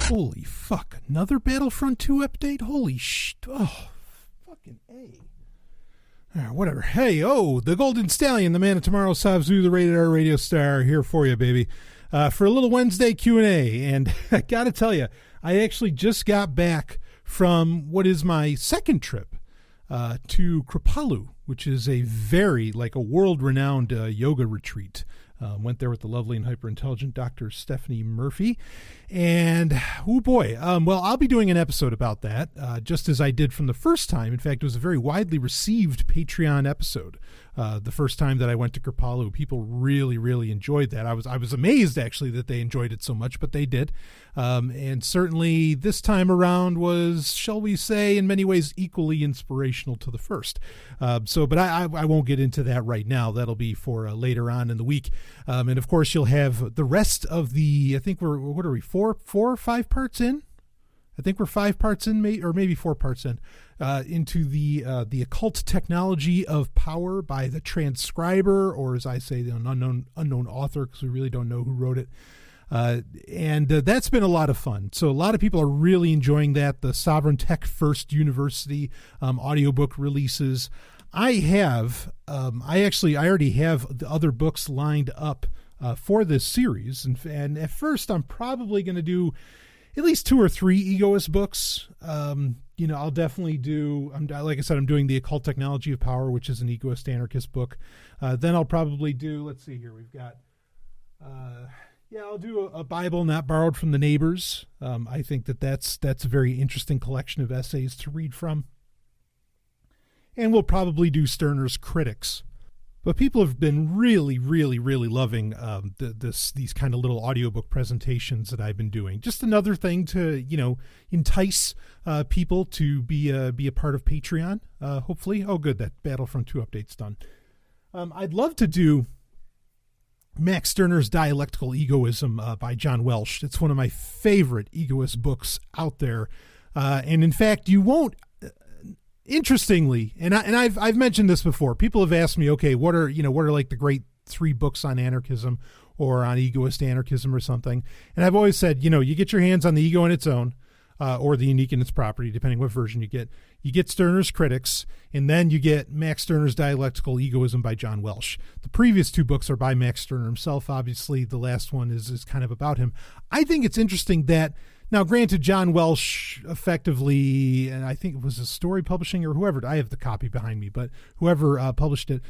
Holy fuck, another Battlefront 2 update? Holy oh, fucking A. Whatever. Hey, the Golden Stallion, the man of tomorrow, Sabzu, the rated R radio star, here for you, baby. For a little Wednesday Q&A, and I gotta tell you, I actually just got back from what is my second trip to Kripalu, which is a very, a world-renowned yoga retreat. Went there with the lovely and hyper-intelligent Dr. Stephanie Murphy. And, oh boy, well, I'll be doing an episode about that, just as I did from the first time. In fact, it was a very widely received Patreon episode. The first time that I went to Kripalu, people really, really enjoyed that. I was amazed, actually, that they enjoyed it so much, but they did. And certainly this time around was, shall we say, in many ways equally inspirational to the first. But I won't get into that right now. That'll be for later on in the week. And of course, you'll have the rest of the, I think what are we, four or 5 parts in? I think we're 5 parts in, or maybe 4 parts in, into the occult technology of power by the transcriber, or as I say, the unknown author, because we really don't know who wrote it. And that's been a lot of fun. So a lot of people are really enjoying that. The Sovereign Tech First University audiobook releases. I already have the other books lined up for this series. And at first, I'm probably going to do at least 2 or 3 egoist books. I'll definitely do, like I said, I'm doing The Occult Technology of Power, which is an egoist anarchist book. Then I'll probably do, let's see here, we've got, I'll do a Bible not borrowed from the neighbors. I think that's a very interesting collection of essays to read from. And we'll probably do Stirner's Critics. But people have been really, really, really loving these kind of little audiobook presentations that I've been doing. Just another thing to, entice people to be a part of Patreon, hopefully. Oh, good, that Battlefront 2 update's done. I'd love to do Max Stirner's Dialectical Egoism by John Welsh. It's one of my favorite egoist books out there. And in fact, you won't... Interestingly, and I've mentioned this before, people have asked me, okay, what are like the great 3 books on anarchism or on egoist anarchism or something? And I've always said, you get your hands on the Ego in Its Own, or the Unique in Its Property, depending what version you get. You get Stirner's Critics, and then you get Max Stirner's Dialectical Egoism by John Welsh. The previous 2 books are by Max Stirner himself. Obviously, the last one is kind of about him. I think it's interesting that, now, granted, John Welsh effectively, and I think it was a Story Publishing or whoever, I have the copy behind me, but whoever published it,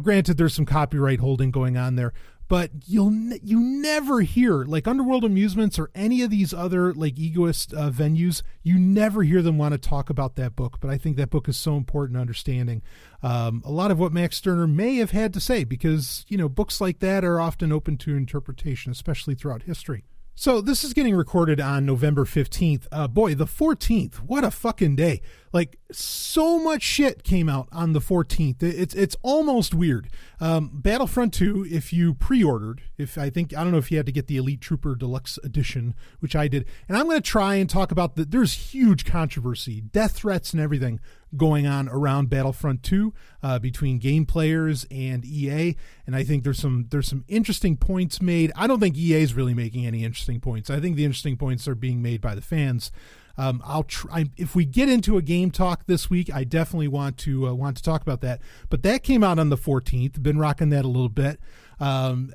granted, there's some copyright holding going on there, but you never hear, like Underworld Amusements or any of these other like egoist venues, you never hear them want to talk about that book. But I think that book is so important to understanding a lot of what Max Stirner may have had to say, because, books like that are often open to interpretation, especially throughout history. So this is getting recorded on November 15th. Boy, the 14th, what a fucking day. Like, so much shit came out on the 14th. It's almost weird. Battlefront 2, if you pre-ordered, I don't know if you had to get the Elite Trooper Deluxe Edition, which I did. And I'm going to try and talk about there's huge controversy, death threats and everything going on around Battlefront 2 between game players and EA. And I think there's some interesting points made. I don't think EA is really making any interesting points. I think the interesting points are being made by the fans. I'll try, if we get into a game talk this week, I definitely want to talk about that. But that came out on the 14th. Been rocking that a little bit. And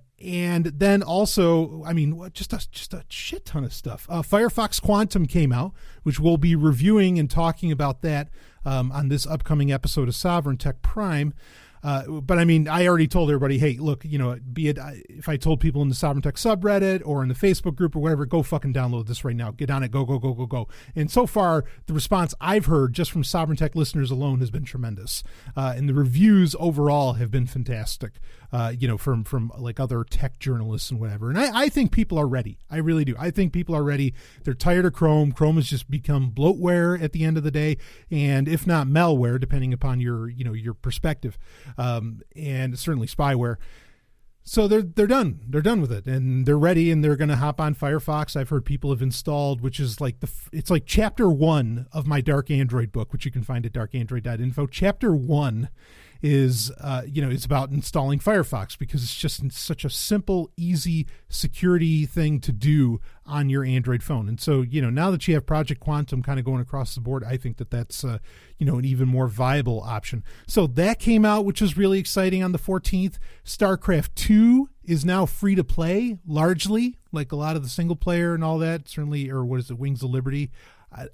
then also, just a shit ton of stuff. Firefox Quantum came out, which we'll be reviewing and talking about that on this upcoming episode of Sovereign Tech Prime. But I already told everybody, hey, look, be it if I told people in the Sovereign Tech subreddit or in the Facebook group or whatever, go fucking download this right now. Get on it. Go. And so far, the response I've heard just from Sovereign Tech listeners alone has been tremendous. And the reviews overall have been fantastic, from like other tech journalists and whatever. And I think people are ready. I really do. I think people are ready. They're tired of Chrome. Chrome has just become bloatware at the end of the day. And if not malware, depending upon your perspective. And certainly spyware. So they're done. They're done with it, and they're ready, and they're going to hop on Firefox. I've heard people have installed, which is like it's like chapter 1 of my Dark Android book, which you can find at darkandroid.info. Chapter 1 is it's about installing Firefox, because it's just such a simple, easy security thing to do on your Android phone. And so, now that you have Project Quantum kind of going across the board, I think that that's an even more viable option. So that came out, which is really exciting on the 14th. StarCraft 2 is now free to play, largely, like a lot of the single player and all that, certainly, or what is it, Wings of Liberty?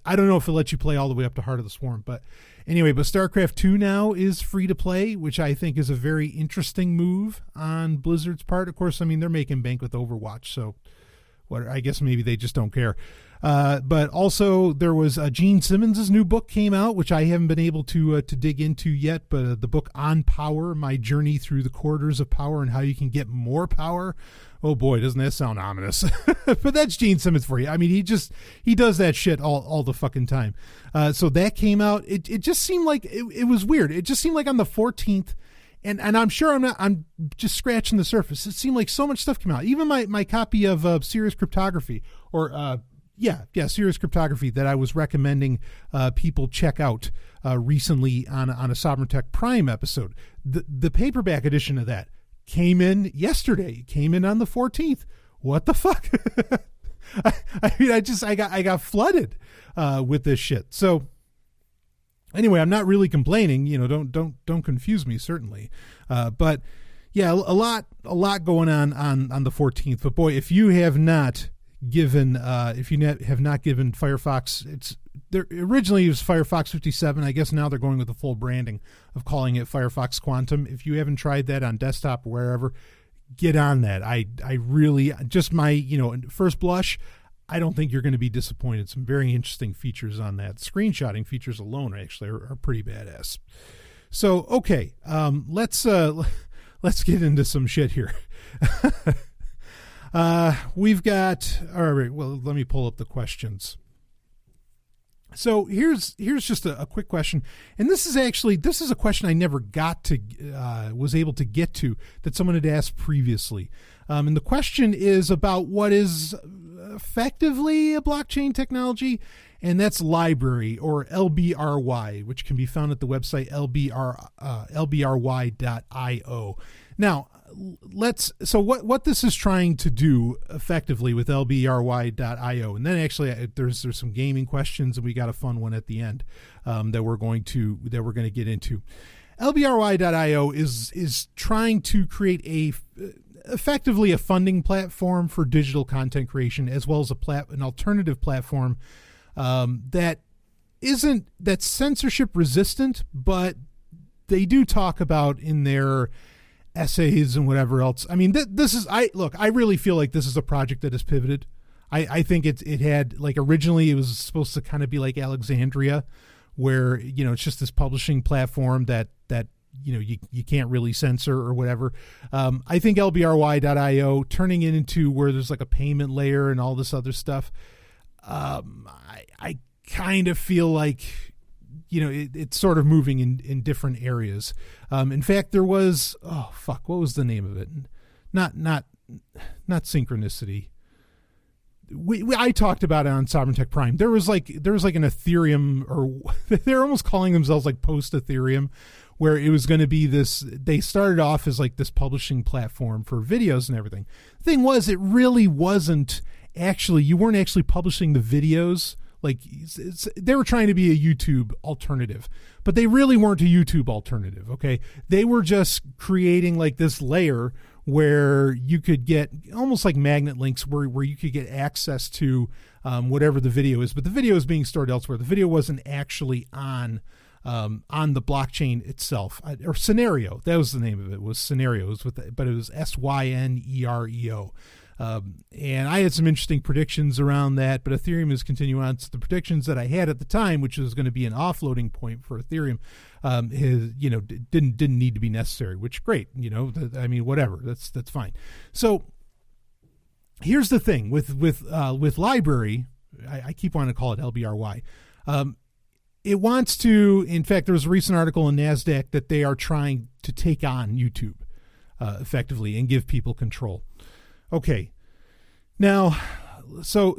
I don't know if it lets you play all the way up to Heart of the Swarm, but anyway, but StarCraft 2 now is free to play, which I think is a very interesting move on Blizzard's part. Of course, I mean, they're making bank with Overwatch, so I guess maybe they just don't care. But also there was Gene Simmons' new book came out, which I haven't been able to dig into yet, but the book On Power, My Journey Through the Corridors of Power and How You Can Get More Power. Oh boy, doesn't that sound ominous? But that's Gene Simmons for you. I mean, he does that shit all the fucking time. So that came out. It just seemed like it was weird. It just seemed like on the 14th, and I'm sure I'm just scratching the surface. It seemed like so much stuff came out. Even my copy of Serious Cryptography, or Serious Cryptography, that I was recommending people check out recently on a Sovereign Tech Prime episode. The paperback edition of that came in yesterday, came in on the 14th. What the fuck? I got flooded with this shit. So anyway, I'm not really complaining, don't confuse me, certainly. But yeah, a lot going on the 14th. But boy, if you have not given Firefox, originally it was Firefox 57. I guess now they're going with the full branding of calling it Firefox Quantum. If you haven't tried that on desktop or wherever, get on that. I really, just my, first blush, I don't think you're going to be disappointed. Some very interesting features on that. Screenshotting features alone actually are pretty badass. So, okay, let's get into some shit here. We've got, all right, well, let me pull up the questions. So here's just a quick question. And this is a question I never was able to get to, that someone had asked previously. And the question is about what is effectively a blockchain technology, and that's library, or LBRY, which can be found at the website lbry.io. Now, what this is trying to do effectively with lbry.io, and then actually there's some gaming questions, and we got a fun one at the end that we're going to get into. lbry.io is trying to create effectively a funding platform for digital content creation, as well as an alternative platform that's censorship resistant, but they do talk about in their essays and whatever else. I mean, I really feel like this is a project that has pivoted. I think it had, like, originally it was supposed to kind of be like Alexandria, where, it's just this publishing platform that you can't really censor or whatever. I think lbry.io turning it into where there's like a payment layer and all this other stuff. I kind of feel like, it's sort of moving in different areas. In fact, there was, what was the name of it? Not Synchronicity. I talked about it on Sovereign Tech Prime. There was like an Ethereum, or they're almost calling themselves like post Ethereum, where it was going to be this. They started off as like this publishing platform for videos and everything. The thing was, it really wasn't actually. You weren't actually publishing the videos. Like, they were trying to be a YouTube alternative, but they really weren't a YouTube alternative. Okay, they were just creating like this layer where you could get almost like magnet links, where you could get access to whatever the video is, but the video is being stored elsewhere. The video wasn't actually on the blockchain itself, or Scenario. That was the name of it. Was Scenarios but it was SYNEREO. And I had some interesting predictions around that, but Ethereum is continuing on. So the predictions that I had at the time, which was going to be an offloading point for Ethereum, didn't need to be necessary. Which, great, I mean, whatever, that's fine. So here's the thing with library. I keep wanting to call it LBRY. It wants to. In fact, there was a recent article in NASDAQ that they are trying to take on YouTube effectively and give people control. Okay, now, so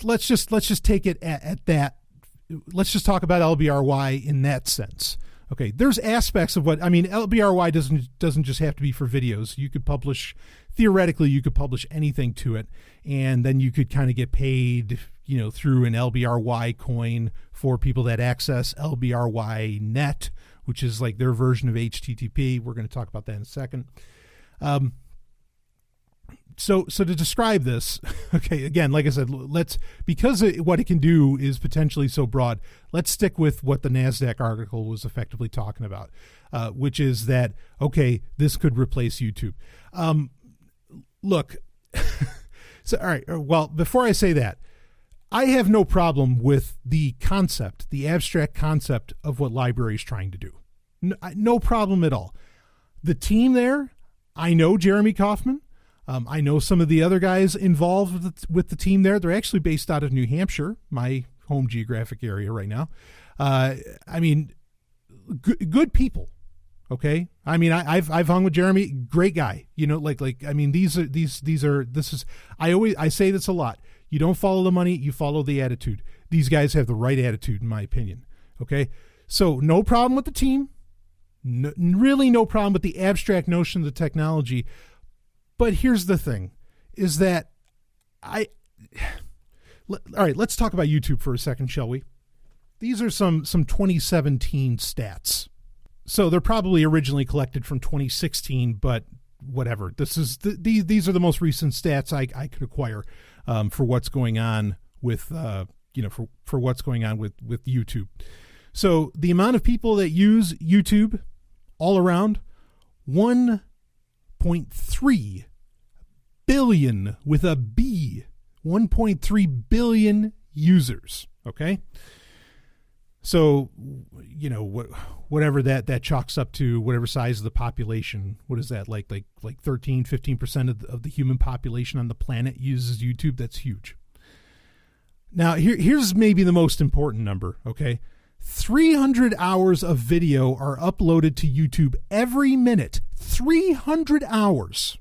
let's just take it at that. Let's just talk about LBRY in that sense. Okay, there's aspects of LBRY doesn't just have to be for videos. You could theoretically you could publish anything to it, and then you could kind of get paid, through an LBRY coin for people that access LBRY net, which is like their version of HTTP. We're going to talk about that in a second. So to describe this, okay, again, like I said, because what it can do is potentially so broad, let's stick with what the NASDAQ article was effectively talking about, which is that, okay, this could replace YouTube. Look, so, all right, well, before I say that, I have no problem with the concept, the abstract concept of what LBRY is trying to do. No problem at all. The team there, I know Jeremy Kaufman. I know some of the other guys involved with the team there. They're actually based out of New Hampshire, my home geographic area right now. Good people. Okay. I've hung with Jeremy, great guy, I say this a lot. You don't follow the money, you follow the attitude. These guys have the right attitude, in my opinion. Okay. So no problem with the team. Really no problem with the abstract notion of the technology. But here's the thing, is that all right, let's talk about YouTube for a second, shall we? These are some 2017 stats. So they're probably originally collected from 2016, but whatever. These are the most recent stats I could acquire for what's going on with for what's going on with YouTube. So the amount of people that use YouTube all around, 1.3 billion with a B, 1.3 billion users. Okay. So, whatever that chalks up to, whatever size of the population, what is that? Like 13, 15% of the human population on the planet uses YouTube. That's huge. Now here's maybe the most important number. Okay. 300 hours of video are uploaded to YouTube every minute. 300 hours.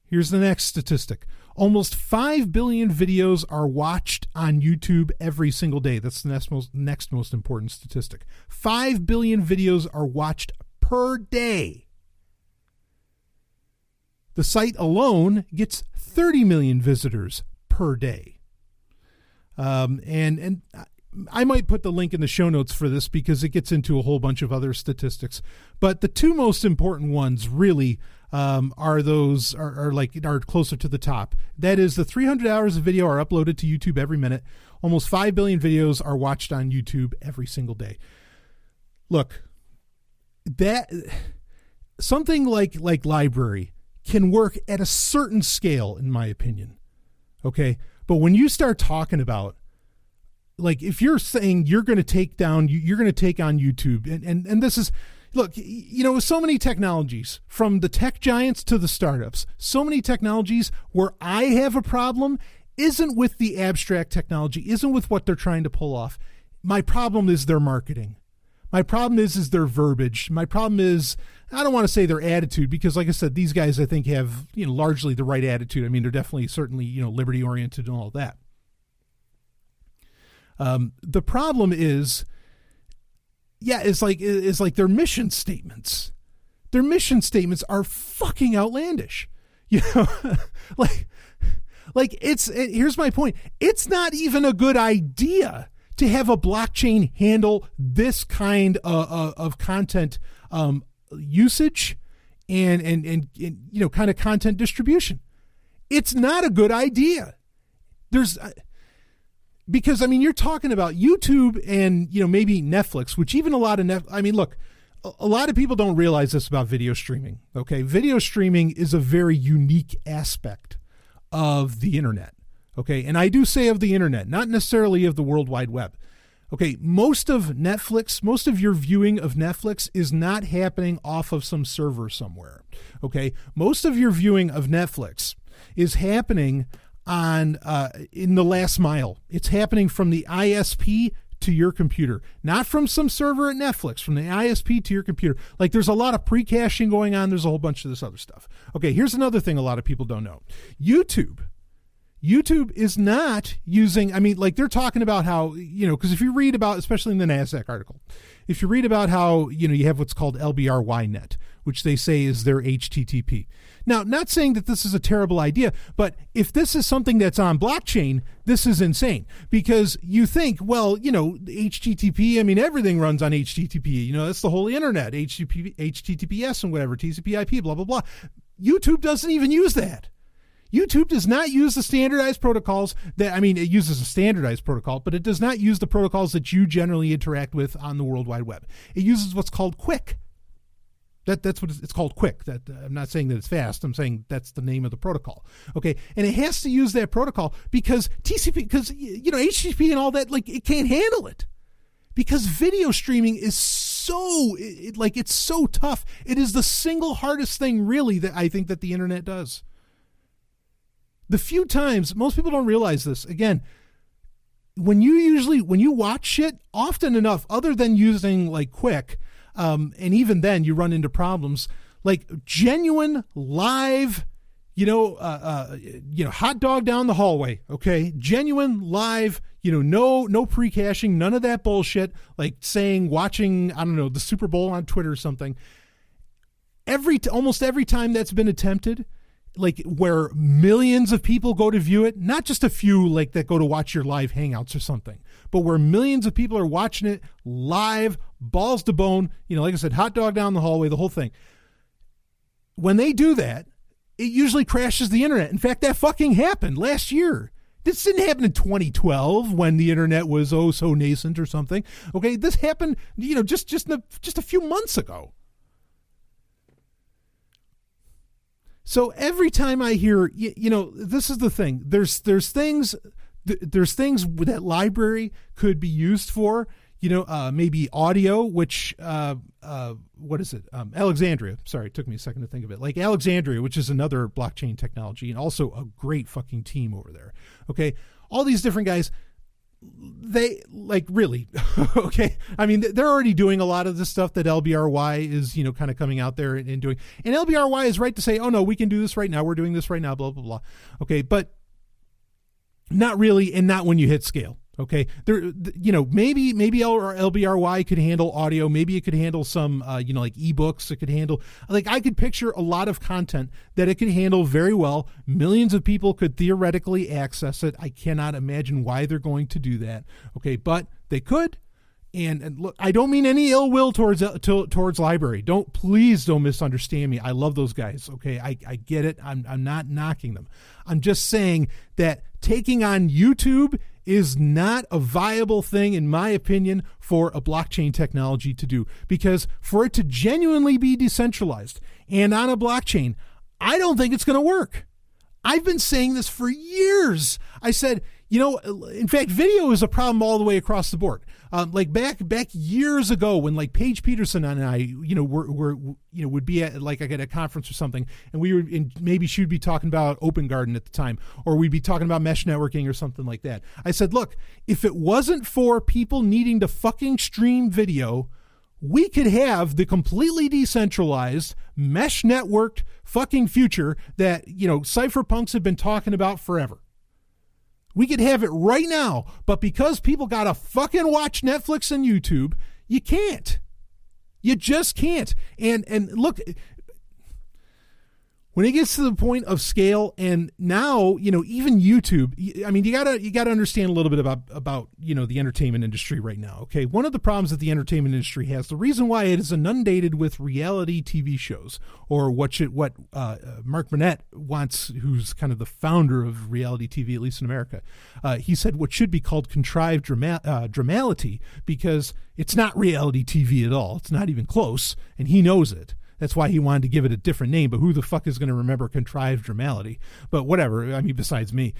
Here's the next statistic. Almost 5 billion videos are watched on YouTube every single day. That's the next most important statistic. 5 billion videos are watched per day. The site alone gets 30 million visitors per day. And I might put the link in the show notes for this because it gets into a whole bunch of other statistics. But the two most important ones really are closer to the top. That is, the 300 hours of video are uploaded to YouTube every minute. Almost 5 billion videos are watched on YouTube every single day. Look, that something like LBRY can work at a certain scale, in my opinion. Okay, but when you start talking about, like, if you're saying you're going to take on YouTube, and this is, look, so many technologies, from the tech giants to the startups, so many technologies where I have a problem isn't with the abstract technology, isn't with what they're trying to pull off. My problem is their marketing. My problem is their verbiage. My problem is, I don't want to say their attitude, because like I said, these guys I think have, largely the right attitude. I mean, they're certainly, liberty oriented and all that. The problem is, it's like their mission statements. Their mission statements are fucking outlandish. Here's my point. It's not even a good idea to have a blockchain handle this kind of content usage and kind of content distribution. It's not a good idea. Because you're talking about YouTube and, maybe Netflix, which even a lot of look, a lot of people don't realize this about video streaming. Okay. Video streaming is a very unique aspect of the internet. Okay. And I do say of the internet, not necessarily of the World Wide Web. Okay. Most of your viewing of Netflix is not happening off of some server somewhere. Okay. Most of your viewing of Netflix is happening on in the last mile. It's happening from the ISP to your computer, not from some server at Netflix, from the ISP to your computer. Like, there's a lot of pre-caching going on. There's a whole bunch of this other stuff. Okay, here's another thing a lot of people don't know. YouTube YouTube is not using, I mean, like they're talking about how, because if you read about, especially in the NASDAQ article, if you read about how, you have what's called LBRY net, which they say is their HTTP. Now, not saying that this is a terrible idea, but if this is something that's on blockchain, this is insane because you think, well, HTTP, I mean, everything runs on HTTP, that's the whole internet, HTTPS and whatever, TCP IP, blah, blah, blah. YouTube doesn't even use that. YouTube does not use the standardized protocols it uses a standardized protocol, but it does not use the protocols that you generally interact with on the World Wide Web. It uses what's called QUIC. That's what it's called, QUIC. That I'm not saying that it's fast. I'm saying that's the name of the protocol. Okay. And it has to use that protocol because HTTP and all that, like it can't handle it because video streaming is it's so tough. It is the single hardest thing really that I think that the internet does. The few times, most people don't realize this. Again, when you watch shit, often enough, other than using like QUIC, and even then you run into problems like genuine live, hot dog down the hallway. Okay. Genuine live, no pre-caching, none of that bullshit. Like watching, I don't know, the Super Bowl on Twitter or something. Almost every time that's been attempted, like where millions of people go to view it, not just a few like that go to watch your live hangouts or something, but where millions of people are watching it live, balls to bone, like I said, hot dog down the hallway, the whole thing. When they do that, it usually crashes the internet. In fact, that fucking happened last year. This didn't happen in 2012 when the internet was so nascent or something. Okay, this happened, just a few months ago. So every time I hear, this is the thing. There's things that library could be used for. Maybe audio, which what is it? Alexandria. Sorry, it took me a second to think of it. Like Alexandria, which is another blockchain technology, and also a great fucking team over there. Okay, all these different guys. They like really okay. I mean, they're already doing a lot of the stuff that LBRY is, kind of coming out there and doing. And LBRY is right to say, oh no, we can do this right now. We're doing this right now. Blah blah blah. Okay, but not really, and not when you hit scale. Okay, there, maybe LBRY could handle audio. Maybe it could handle some, like ebooks. It could handle, like I could picture a lot of content that it could handle very well. Millions of people could theoretically access it. I cannot imagine why they're going to do that. Okay, but they could. And look, I don't mean any ill will towards library. Please don't misunderstand me. I love those guys. Okay, I get it. I'm not knocking them. I'm just saying that taking on YouTube is not a viable thing, in my opinion, for a blockchain technology to do. Because for it to genuinely be decentralized and on a blockchain, I don't think it's going to work. I've been saying this for years. I said, in fact, video is a problem all the way across the board. Like back years ago when like Paige Peterson and I, would be at like at a conference or something, and we were maybe she would be talking about Open Garden at the time, or we'd be talking about mesh networking or something like that. I said, look, if it wasn't for people needing to fucking stream video, we could have the completely decentralized, mesh networked fucking future that, cypherpunks have been talking about forever. We could have it right now, but because people gotta fucking watch Netflix and YouTube, you can't. You just can't. And look, when it gets to the point of scale, and now, even YouTube, I mean, you gotta understand a little bit about the entertainment industry right now. Okay. One of the problems that the entertainment industry has, the reason why it is inundated with reality TV shows, or what Mark Burnett wants, who's kind of the founder of reality TV, at least in America. He said what should be called contrived dramality, because it's not reality TV at all. It's not even close. And he knows it. That's why he wanted to give it a different name, but who the fuck is going to remember contrived dramality? But whatever, I mean, besides me.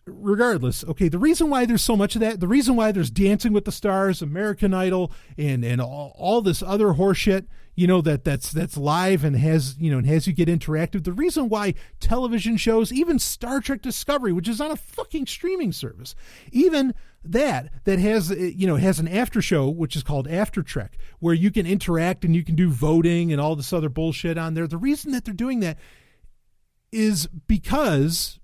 Regardless, okay, the reason why there's so much of that, the reason why there's Dancing with the Stars, American Idol, and all this other horseshit, that's live and has you get interactive. The reason why television shows, even Star Trek Discovery, which is on a fucking streaming service, even that has an after show, which is called After Trek, where you can interact and you can do voting and all this other bullshit on there. The reason that they're doing that is because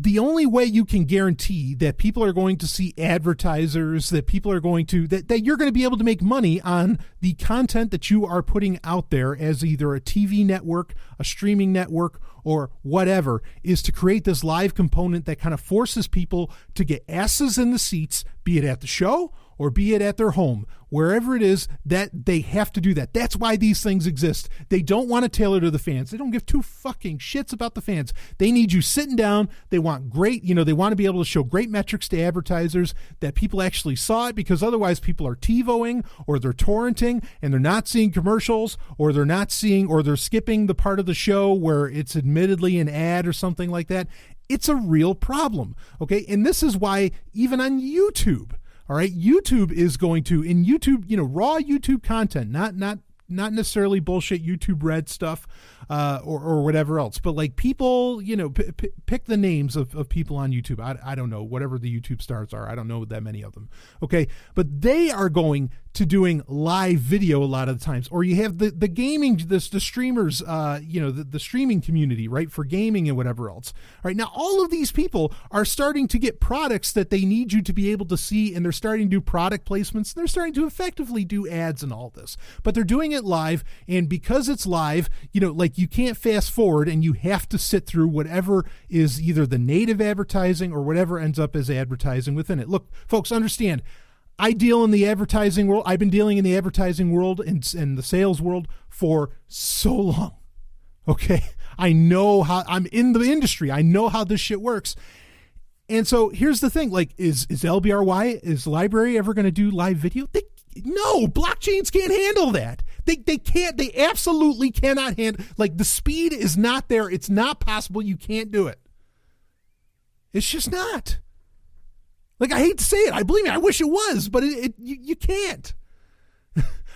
the only way you can guarantee that people are going to see advertisers, that people are going to, that you're going to be able to make money on the content that you are putting out there as either a TV network, a streaming network, or whatever, is to create this live component that kind of forces people to get asses in the seats, be it at the show or be it at their home, wherever it is that they have to do that. That's why these things exist. They don't want to tailor to the fans. They don't give two fucking shits about the fans. They need you sitting down. They want great, they want to be able to show great metrics to advertisers that people actually saw it, because otherwise people are TiVoing or they're torrenting and they're not seeing commercials, or they're not seeing, or they're skipping the part of the show where it's admittedly an ad or something like that. It's a real problem. Okay. And this is why even on YouTube, all right, YouTube is going to, in YouTube, raw YouTube content, not necessarily bullshit YouTube Red stuff or whatever else, but like people, pick the names of people on YouTube. I don't know, whatever the YouTube stars are. I don't know that many of them. Okay, but they are going to doing live video a lot of the times. Or you have the gaming, the streamers, the streaming community, right, for gaming and whatever else. All right, now all of these people are starting to get products that they need you to be able to see, and they're starting to do product placements. They're starting to effectively do ads and all this, but they're doing it live. And because it's live, like you can't fast forward, and you have to sit through whatever is either the native advertising or whatever ends up as advertising within it. Look, folks, understand, I deal in the advertising world. I've been dealing in the advertising world and the sales world for so long. Okay. I know how, I'm in the industry. I know how this shit works. And so here's the thing, like, is LBRY, is the library ever going to do live video? No, blockchains can't handle that. They can't, they absolutely cannot handle, like, the speed is not there. It's not possible. You can't do it. It's just not. Like, I hate to say it. Believe me, I wish it was, but you can't.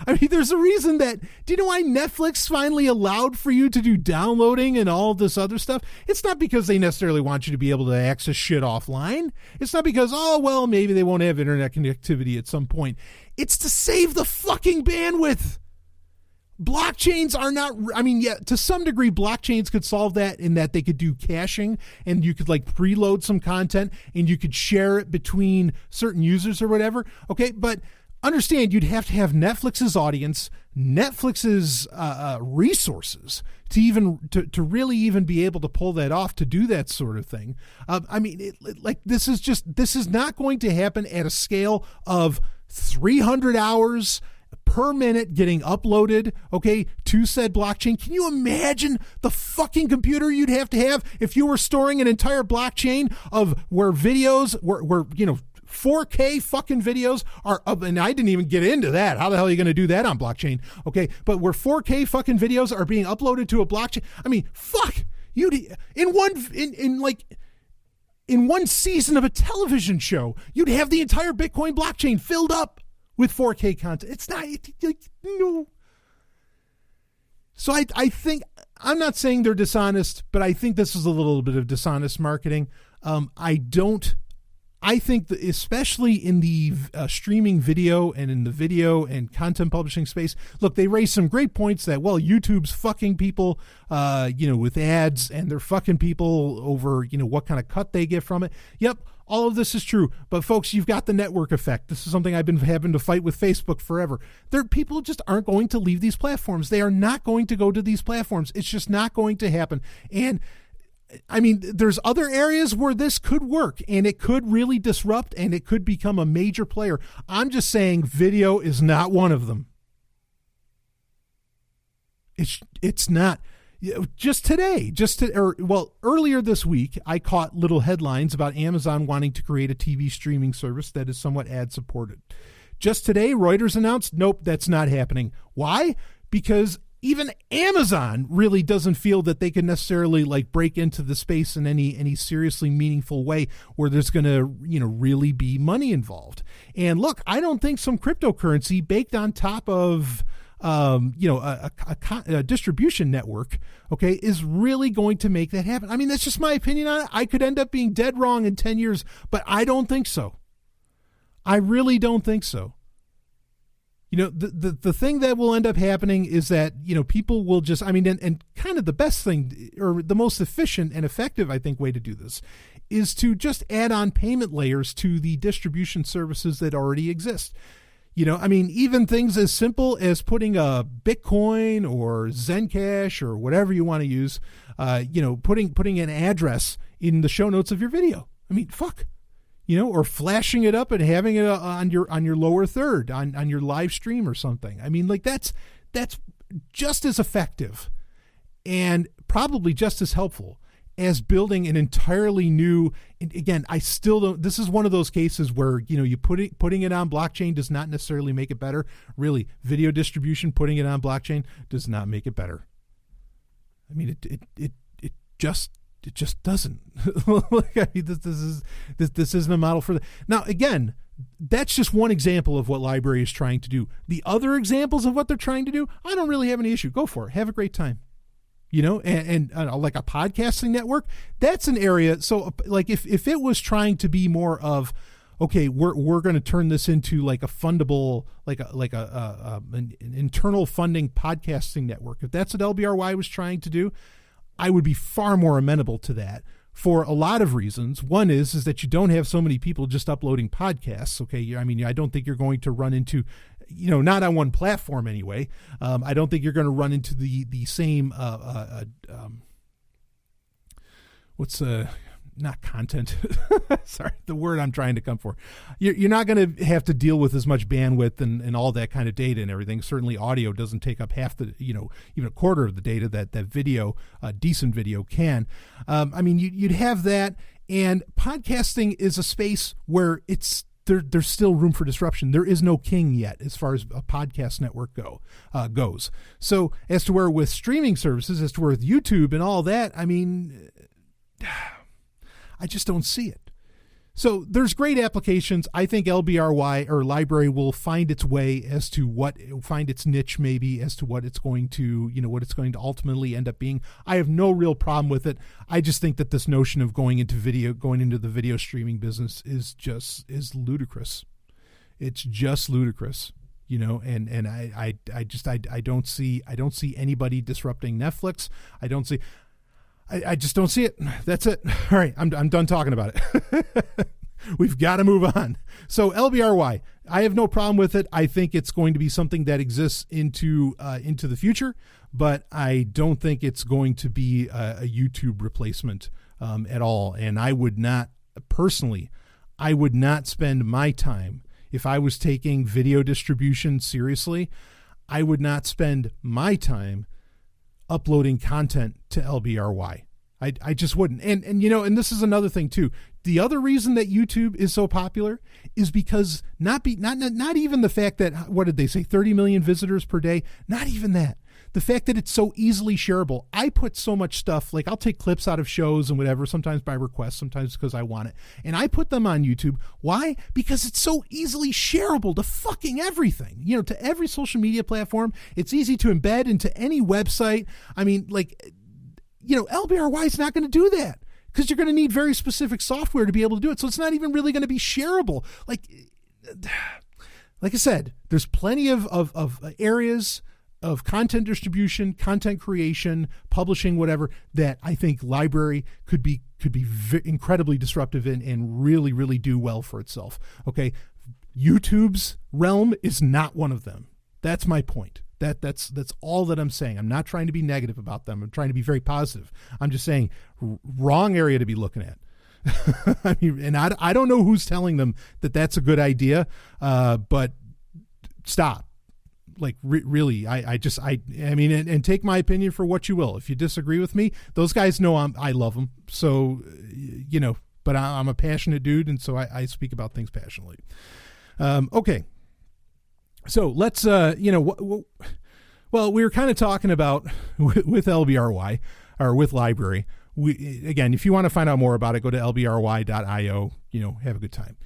I mean, there's a reason that, do you know why Netflix finally allowed for you to do downloading and all this other stuff? It's not because they necessarily want you to be able to access shit offline. It's not because, maybe they won't have internet connectivity at some point. It's to save the fucking bandwidth. Blockchains are not, to some degree, blockchains could solve that, in that they could do caching, and you could like preload some content and you could share it between certain users or whatever. Okay. But understand, you'd have to have Netflix's audience, Netflix's resources to really even be able to pull that off, to do that sort of thing. This is not going to happen at a scale of 300 hours per minute getting uploaded, okay, to said blockchain. Can you imagine the fucking computer you'd have to have if you were storing an entire blockchain of where videos, where 4K fucking videos are up, and I didn't even get into that. How the hell are you going to do that on blockchain? Okay, but where 4K fucking videos are being uploaded to a blockchain. I mean, fuck, in one season of a television show, you'd have the entire Bitcoin blockchain filled up with 4K content. It's not, no. So I think, I'm not saying they're dishonest, but I think this is a little bit of dishonest marketing. I think that especially in the streaming video and in the video and content publishing space, look, they raise some great points that, YouTube's fucking people, with ads, and they're fucking people over, what kind of cut they get from it. Yep. All of this is true, but folks, you've got the network effect. This is something I've been having to fight with Facebook forever. People just aren't going to leave these platforms. They are not going to go to these platforms. It's just not going to happen. And there's other areas where this could work, and it could really disrupt, and it could become a major player. I'm just saying video is not one of them. It's not. Earlier this week, I caught little headlines about Amazon wanting to create a TV streaming service that is somewhat ad supported. Just today, Reuters announced, nope, that's not happening. Why? Because even Amazon really doesn't feel that they can necessarily like break into the space in any seriously meaningful way where there's going to, really be money involved. And look, I don't think some cryptocurrency baked on top of a distribution network, okay, is really going to make that happen. That's just my opinion on it. I could end up being dead wrong in 10 years, but I don't think so. I really don't think so. The thing that will end up happening is that, people will just, and kind of the best thing, or the most efficient and effective, I think, way to do this is to just add on payment layers to the distribution services that already exist. I mean, even things as simple as putting a Bitcoin or Zencash or whatever you want to use, putting an address in the show notes of your video. I mean, fuck. Or flashing it up and having it on your lower third on your live stream or something. I mean, like that's just as effective and probably just as helpful as building an entirely new. Again, I still don't. This is one of those cases where you putting it on blockchain does not necessarily make it better. Really, video distribution, putting it on blockchain does not make it better. I mean, it just doesn't. Like, I mean, this isn't a model for that. Now, again, that's just one example of what LBRY is trying to do. The other examples of what they're trying to do, I don't really have any issue. Go for it. Have a great time. And like a podcasting network, that's an area. So like if it was trying to be more of, okay, we're going to turn this into like a fundable, an internal funding podcasting network. If that's what LBRY was trying to do, I would be far more amenable to that for a lot of reasons. One is that you don't have so many people just uploading podcasts. Okay. I mean, I don't think you're going to run into, not on one platform anyway. I don't think you're going to run into the same, not content. Sorry, the word I'm trying to come for. You're not going to have to deal with as much bandwidth and all that kind of data and everything. Certainly audio doesn't take up half the, even a quarter of the data that video, decent video can. I mean, you'd have that, and podcasting is a space where there's still room for disruption. There is no king yet as far as a podcast network goes. So as to where with streaming services, as to where with YouTube and all that, I mean, I just don't see it. So there's great applications. I think LBRY or LBRY will find its way as to find its niche maybe as to what it's going to, what it's going to ultimately end up being. I have no real problem with it. I just think that this notion of going into the video streaming business is ludicrous. It's just ludicrous, and I don't see anybody disrupting Netflix. I just don't see it. That's it. All right, I'm done talking about it. We've got to move on. So LBRY, I have no problem with it. I think it's going to be something that exists into the future, but I don't think it's going to be a YouTube replacement at all. And I would not spend my time, if I was taking video distribution seriously, I would not spend my time uploading content to LBRY. I just wouldn't. And this is another thing too. The other reason that YouTube is so popular is because not even the fact that, what did they say, 30 million visitors per day? Not even that. The fact that it's so easily shareable. I put so much stuff, like I'll take clips out of shows and whatever, sometimes by request, sometimes because I want it. And I put them on YouTube. Why? Because it's so easily shareable to fucking everything, to every social media platform. It's easy to embed into any website. I mean, LBRY is not going to do that because you're going to need very specific software to be able to do it. So it's not even really going to be shareable. Like I said, there's plenty of areas of content distribution, content creation, publishing, whatever, that I think LBRY could be incredibly disruptive in and really, really do well for itself. Okay. YouTube's realm is not one of them. That's my point. That's all that I'm saying. I'm not trying to be negative about them. I'm trying to be very positive. I'm just saying wrong area to be looking at. I mean, and I don't know who's telling them that that's a good idea, but stop. Like really, I mean, and take my opinion for what you will. If you disagree with me, those guys know I love them. So, but I'm a passionate dude. And so I speak about things passionately. Okay. So let's, well, we were kind of talking about with LBRY or with LBRY. Again, if you want to find out more about it, go to lbry.io, have a good time.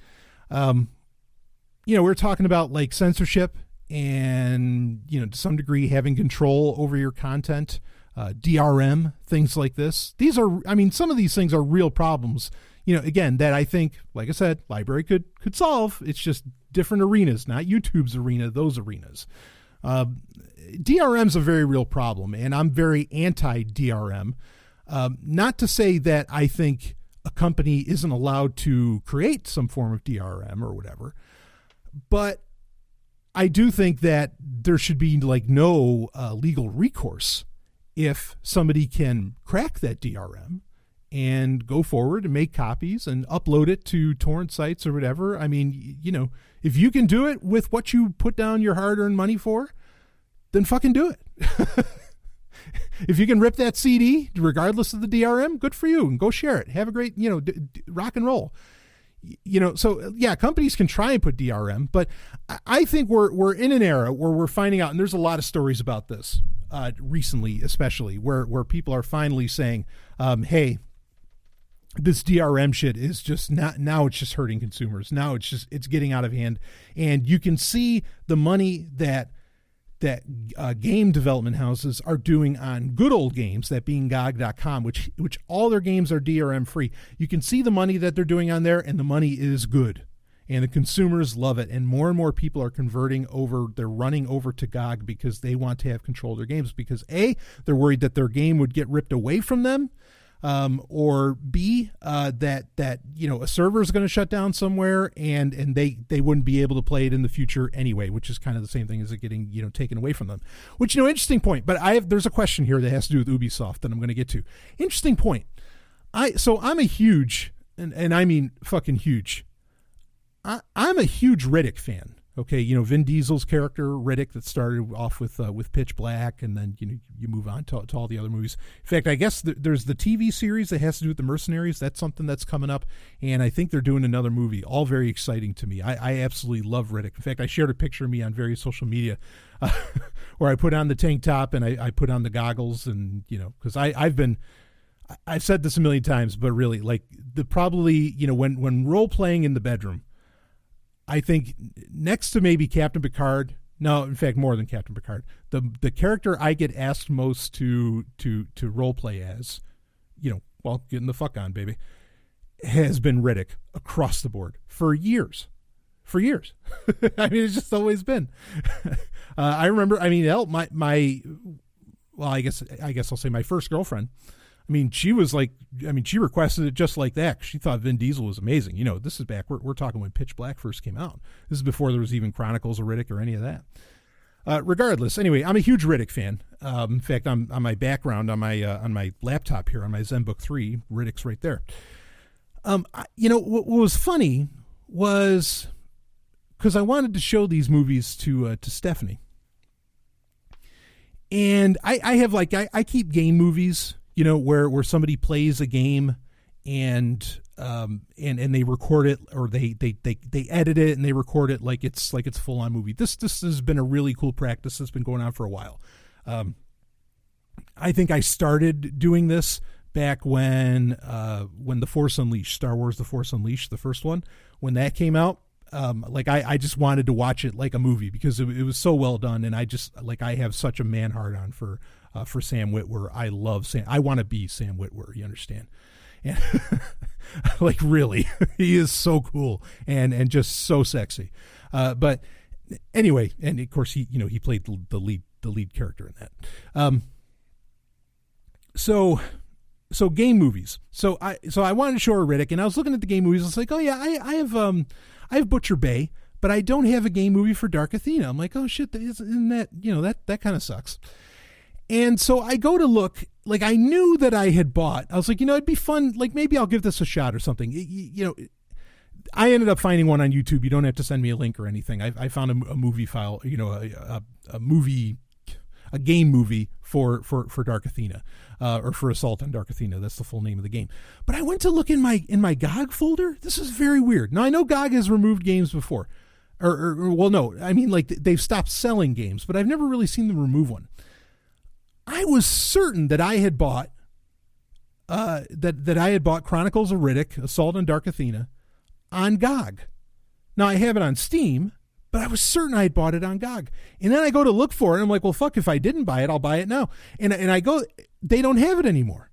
We're talking about like censorship and, to some degree having control over your content, DRM, things like this. These are, some of these things are real problems, again, that I think, like I said, LBRY could solve. It's just different arenas, not YouTube's arena, those arenas. DRM's a very real problem, and I'm very anti-DRM. Not to say that I think a company isn't allowed to create some form of DRM or whatever. But I do think that there should be like no legal recourse if somebody can crack that DRM and go forward and make copies and upload it to torrent sites or whatever. I mean, you know, if you can do it with what you put down your hard-earned money for, then fucking do it. If you can rip that CD, regardless of the DRM, good for you, and go share it. Have a great, you know, rock and roll. You know, so yeah, companies can try and put DRM, but I think we're in an era where we're finding out, and there's a lot of stories about this recently, especially where people are finally saying, hey, this DRM shit is just not, now it's just hurting consumers. Now it's getting out of hand. And you can see the money that game development houses are doing on good old games, that being GOG.com, which all their games are DRM free. You can see the money that they're doing on there, and the money is good. And the consumers love it. And more people are converting over. They're running over to GOG because they want to have control of their games, because A, they're worried that their game would get ripped away from them. Or B, that you know, a server is going to shut down somewhere, and they wouldn't be able to play it in the future anyway, which is kind of the same thing as it getting, you know, taken away from them. Which, you know, interesting point. But there's a question here that has to do with Ubisoft that I'm going to get to. Interesting point. I'm a huge, and I mean fucking huge. I'm a huge Riddick fan. Okay, you know, Vin Diesel's character Riddick, that started off with Pitch Black, and then, you know, you move on to all the other movies. In fact, I guess there's the TV series that has to do with the Mercenaries. That's something that's coming up, and I think they're doing another movie. All very exciting to me. I absolutely love Riddick. In fact, I shared a picture of me on various social media where I put on the tank top and I put on the goggles, and, you know, because I've said this a million times, but really, like, probably, you know, when role playing in the bedroom, I think next to maybe Captain Picard, no, in fact, more than Captain Picard, the character I get asked most to role play as, you know, well, getting the fuck on, baby, has been Riddick across the board for years. I mean, it's just always been. I remember, I mean, well, I guess I'll say my first girlfriend. I mean, she was like, she requested it just like that. She thought Vin Diesel was amazing. You know, this is back, we're talking when Pitch Black first came out. This is before there was even Chronicles of Riddick or any of that. Regardless, anyway, I'm a huge Riddick fan. In fact, on my background, on my laptop here, on my ZenBook 3, Riddick's right there. You know, what was funny was, because I wanted to show these movies to Stephanie. And I have, like, I keep game movies, you know, where somebody plays a game and they record it, or they edit it and they record it like it's a full on movie. This has been a really cool practice that's been going on for a while. I think I started doing this back when The Force Unleashed, Star Wars The Force Unleashed, the first one, when that came out. Like I just wanted to watch it like a movie because it was so well done, and I have such a man heart on for Sam Witwer. I love Sam. I want to be Sam Witwer. You understand? And like, really, he is so cool and just so sexy. But anyway, and of course he played the lead character in that. So game movies. So I wanted to show her Riddick, and I was looking at the game movies. I was like, oh yeah, I have Butcher Bay, but I don't have a game movie for Dark Athena. I'm like, oh shit, isn't that, that kind of sucks. And so I go to look, like, I knew that I had bought. I was like, it'd be fun. Like, maybe I'll give this a shot or something. I ended up finding one on YouTube. You don't have to send me a link or anything. I found a movie file, a game movie for Dark Athena, or for Assault on Dark Athena. That's the full name of the game. But I went to look in my GOG folder. This is very weird. Now, I know GOG has removed games before, well, no, I mean, like, they've stopped selling games, but I've never really seen them remove one. I was certain that I had bought that I had bought Chronicles of Riddick, Assault on Dark Athena, on GOG. Now, I have it on Steam, but I was certain I had bought it on GOG. And then I go to look for it, and I'm like, well, fuck, if I didn't buy it, I'll buy it now. And I go, they don't have it anymore.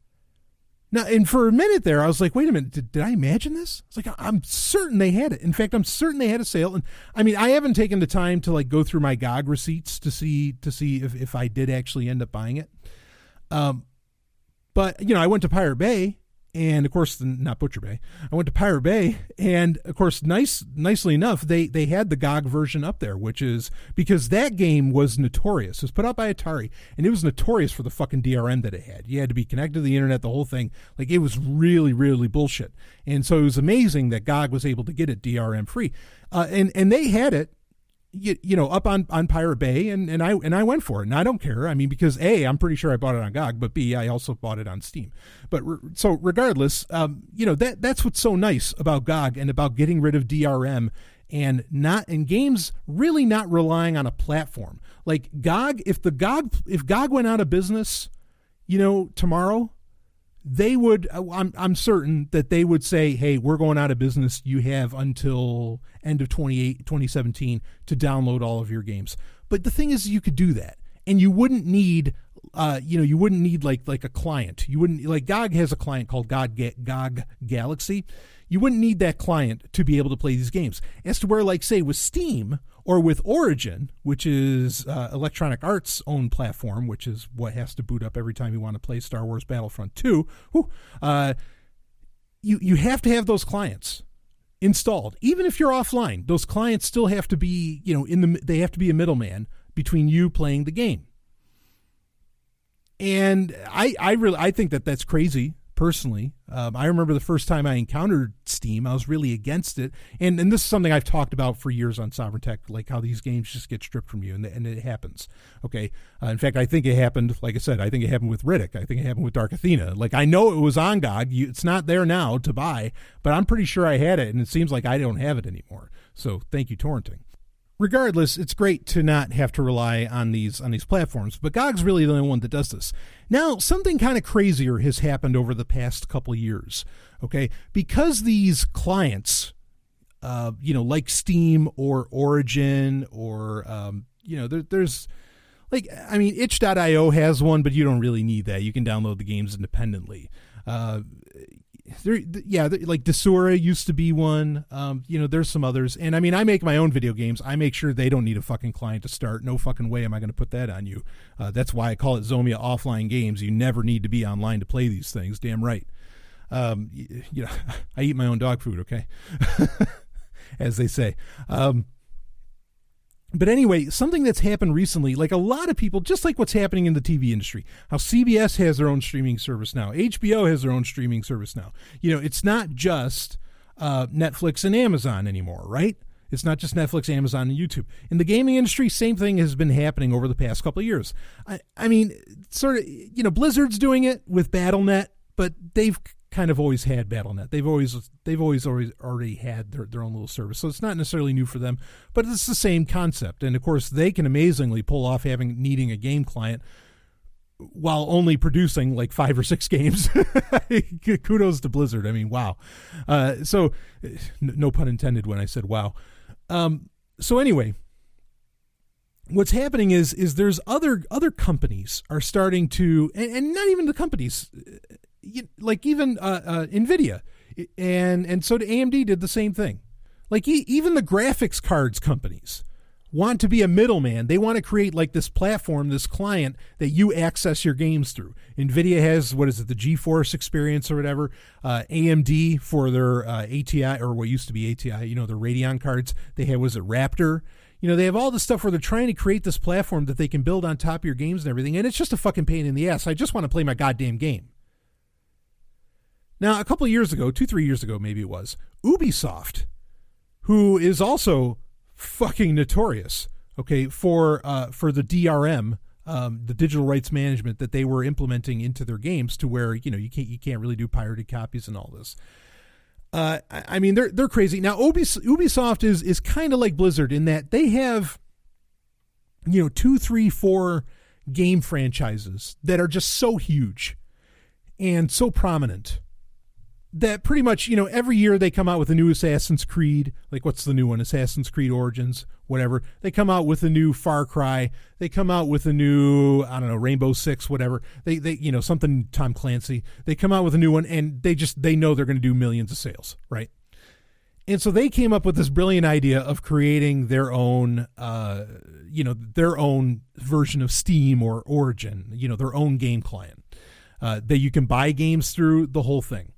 Now, and for a minute there, I was like, wait a minute, did I imagine this? It's like, I'm certain they had it. In fact, I'm certain they had a sale. And I mean, I haven't taken the time to, like, go through my GOG receipts to see if I did actually end up buying it. But, I went to Pirate Bay, And of course, not Butcher Bay. I went to Pirate Bay, and of course, nicely enough, they had the GOG version up there, which is because that game was notorious. It was put out by Atari, and it was notorious for the fucking DRM that it had. You had to be connected to the internet, the whole thing. Like, it was really, really bullshit. And so it was amazing that GOG was able to get it DRM free, and they had it. You know, up on Pirate Bay, and I went for it, and I don't care. I mean, because A, I'm pretty sure I bought it on GOG, but B, I also bought it on Steam. But so regardless, you know, that's what's so nice about GOG and about getting rid of DRM and games really not relying on a platform like GOG. If GOG went out of business, you know, tomorrow, they would, I'm certain that they would say, hey, we're going out of business. You have until end of 2017 to download all of your games. But the thing is, you could do that, and you wouldn't need, you wouldn't need like a client. You wouldn't, like, GOG has a client called GOG Galaxy. You wouldn't need that client to be able to play these games. As to where, like, say, with Steam or with Origin, which is Electronic Arts' own platform, which is what has to boot up every time you want to play Star Wars Battlefront 2, you have to have those clients installed. Even if you're offline, those clients still have to be, you know, they have to be a middleman between you playing the game. And I think that's crazy. Personally, I remember the first time I encountered Steam, I was really against it. And this is something I've talked about for years on Sovereign Tech, like how these games just get stripped from you, and it happens. Okay. In fact, I think it happened, like I said, I think it happened with Riddick. I think it happened with Dark Athena. Like, I know it was on GOG. It's not there now to buy, but I'm pretty sure I had it, and it seems like I don't have it anymore. So thank you, torrenting. Regardless, it's great to not have to rely on these platforms, but GOG's really the only one that does this. Now, something kind of crazier has happened over the past couple of years, okay? Because these clients, like Steam or Origin or, there's, like, I mean, itch.io has one, but you don't really need that. You can download the games independently. Like Desura used to be one. There's some others. And I mean, I make my own video games. I make sure they don't need a fucking client to start. No fucking way am I going to put that on you. That's why I call it Zomia offline games. You never need to be online to play these things. Damn right. I eat my own dog food, okay? As they say. But anyway, something that's happened recently, like a lot of people, just like what's happening in the TV industry, how CBS has their own streaming service now, HBO has their own streaming service now. You know, it's not just Netflix and Amazon anymore, right? It's not just Netflix, Amazon, and YouTube. In the gaming industry, same thing has been happening over the past couple of years. I mean, sort of, Blizzard's doing it with Battle.net, but they've kind of always had Battle.net. They've always already had their own little service. So it's not necessarily new for them, but it's the same concept. And of course, they can amazingly pull off needing a game client while only producing like 5 or 6 games. Kudos to Blizzard. I mean, wow. So no pun intended when I said wow. So anyway, what's happening is there's other companies are starting to, and not even the companies, like even NVIDIA, and so AMD did the same thing. Like even the graphics cards companies want to be a middleman. They want to create like this platform, this client that you access your games through. NVIDIA has, the GeForce Experience or whatever. AMD for their ATI, or what used to be ATI, their Radeon cards. They have, Raptor? They have all this stuff where they're trying to create this platform that they can build on top of your games and everything, and it's just a fucking pain in the ass. I just want to play my goddamn game. Now, a couple of years ago, 2-3 years ago maybe it was, Ubisoft, who is also fucking notorious, okay, for the DRM, the digital rights management that they were implementing into their games, to where you can't really do pirated copies and all this. I mean, they're crazy. Now, Ubisoft is kind of like Blizzard in that they have 2, 3, 4 game franchises that are just so huge and so prominent that pretty much, every year they come out with a new Assassin's Creed. Like, what's the new one? Assassin's Creed Origins, whatever. They come out with a new Far Cry. They come out with a new, I don't know, Rainbow Six, whatever. They something Tom Clancy. They come out with a new one, and they know they're going to do millions of sales, right? And so they came up with this brilliant idea of creating their own, their own version of Steam or Origin, their own game client that you can buy games through, the whole thing.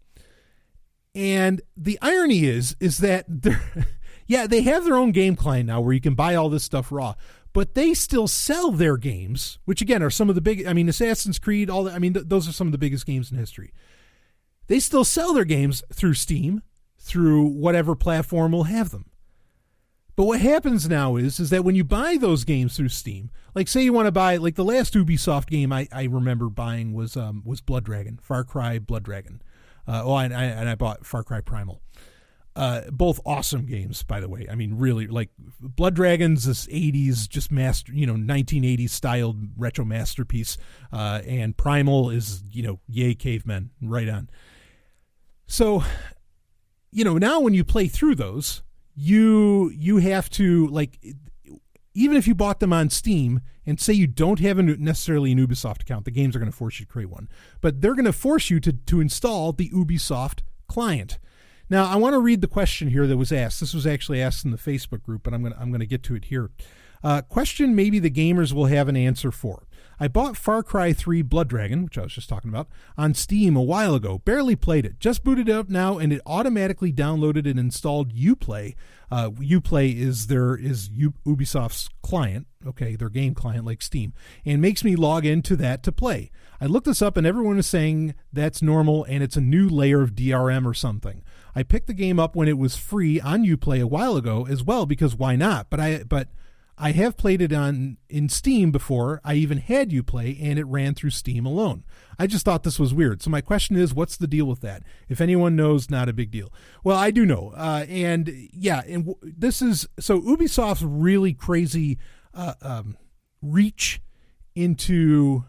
And the irony is that they have their own game client now where you can buy all this stuff raw, but they still sell their games, which again are some of the big, I mean, Assassin's Creed, all that. I mean, those are some of the biggest games in history. They still sell their games through Steam, through whatever platform will have them. But what happens now is that when you buy those games through Steam, like say you want to buy, like the last Ubisoft game I remember buying was Blood Dragon, Far Cry Blood Dragon. And I bought Far Cry Primal. Both awesome games, by the way. I mean, really, like Blood Dragon's this 80s, just 1980s styled retro masterpiece. And Primal is, yay cavemen, right on. So, now when you play through those, you have to, like, even if you bought them on Steam and say you don't have necessarily an Ubisoft account, the games are going to force you to create one, but they're going to force you to install the Ubisoft client. Now, I want to read the question here that was asked. This was actually asked in the Facebook group, but I'm going to get to it here. Question maybe the gamers will have an answer for. I bought Far Cry 3 Blood Dragon, which I was just talking about, on Steam a while ago. Barely played it. Just booted it up now, and it automatically downloaded and installed Uplay. Uplay is Ubisoft's client, okay, their game client like Steam, and makes me log into that to play. I looked this up, and everyone is saying that's normal, and it's a new layer of DRM or something. I picked the game up when it was free on Uplay a while ago as well, because why not? But I have played it in Steam before. I even had Uplay, and it ran through Steam alone. I just thought this was weird. So my question is, what's the deal with that? If anyone knows, not a big deal. Well, I do know. This is, so Ubisoft's really crazy reach into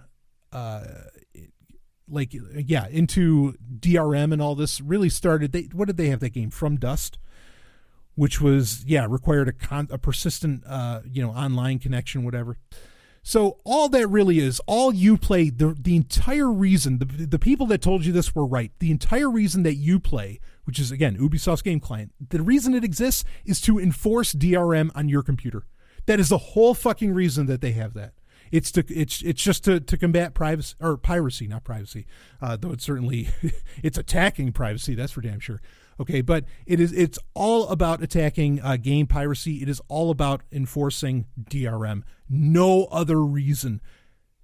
into DRM and all this really started. What did they have that game? From Dust? Which was, required a persistent, online connection, whatever. So all that really is, all Uplay, the entire reason, the people that told you this were right. The entire reason that Uplay, which is, again, Ubisoft's game client, the reason it exists is to enforce DRM on your computer. That is the whole fucking reason that they have that. It's just to combat privacy, or piracy, not privacy. Though it's certainly, it's attacking privacy, that's for damn sure. Okay, but it's all about attacking game piracy. It is all about enforcing DRM. No other reason.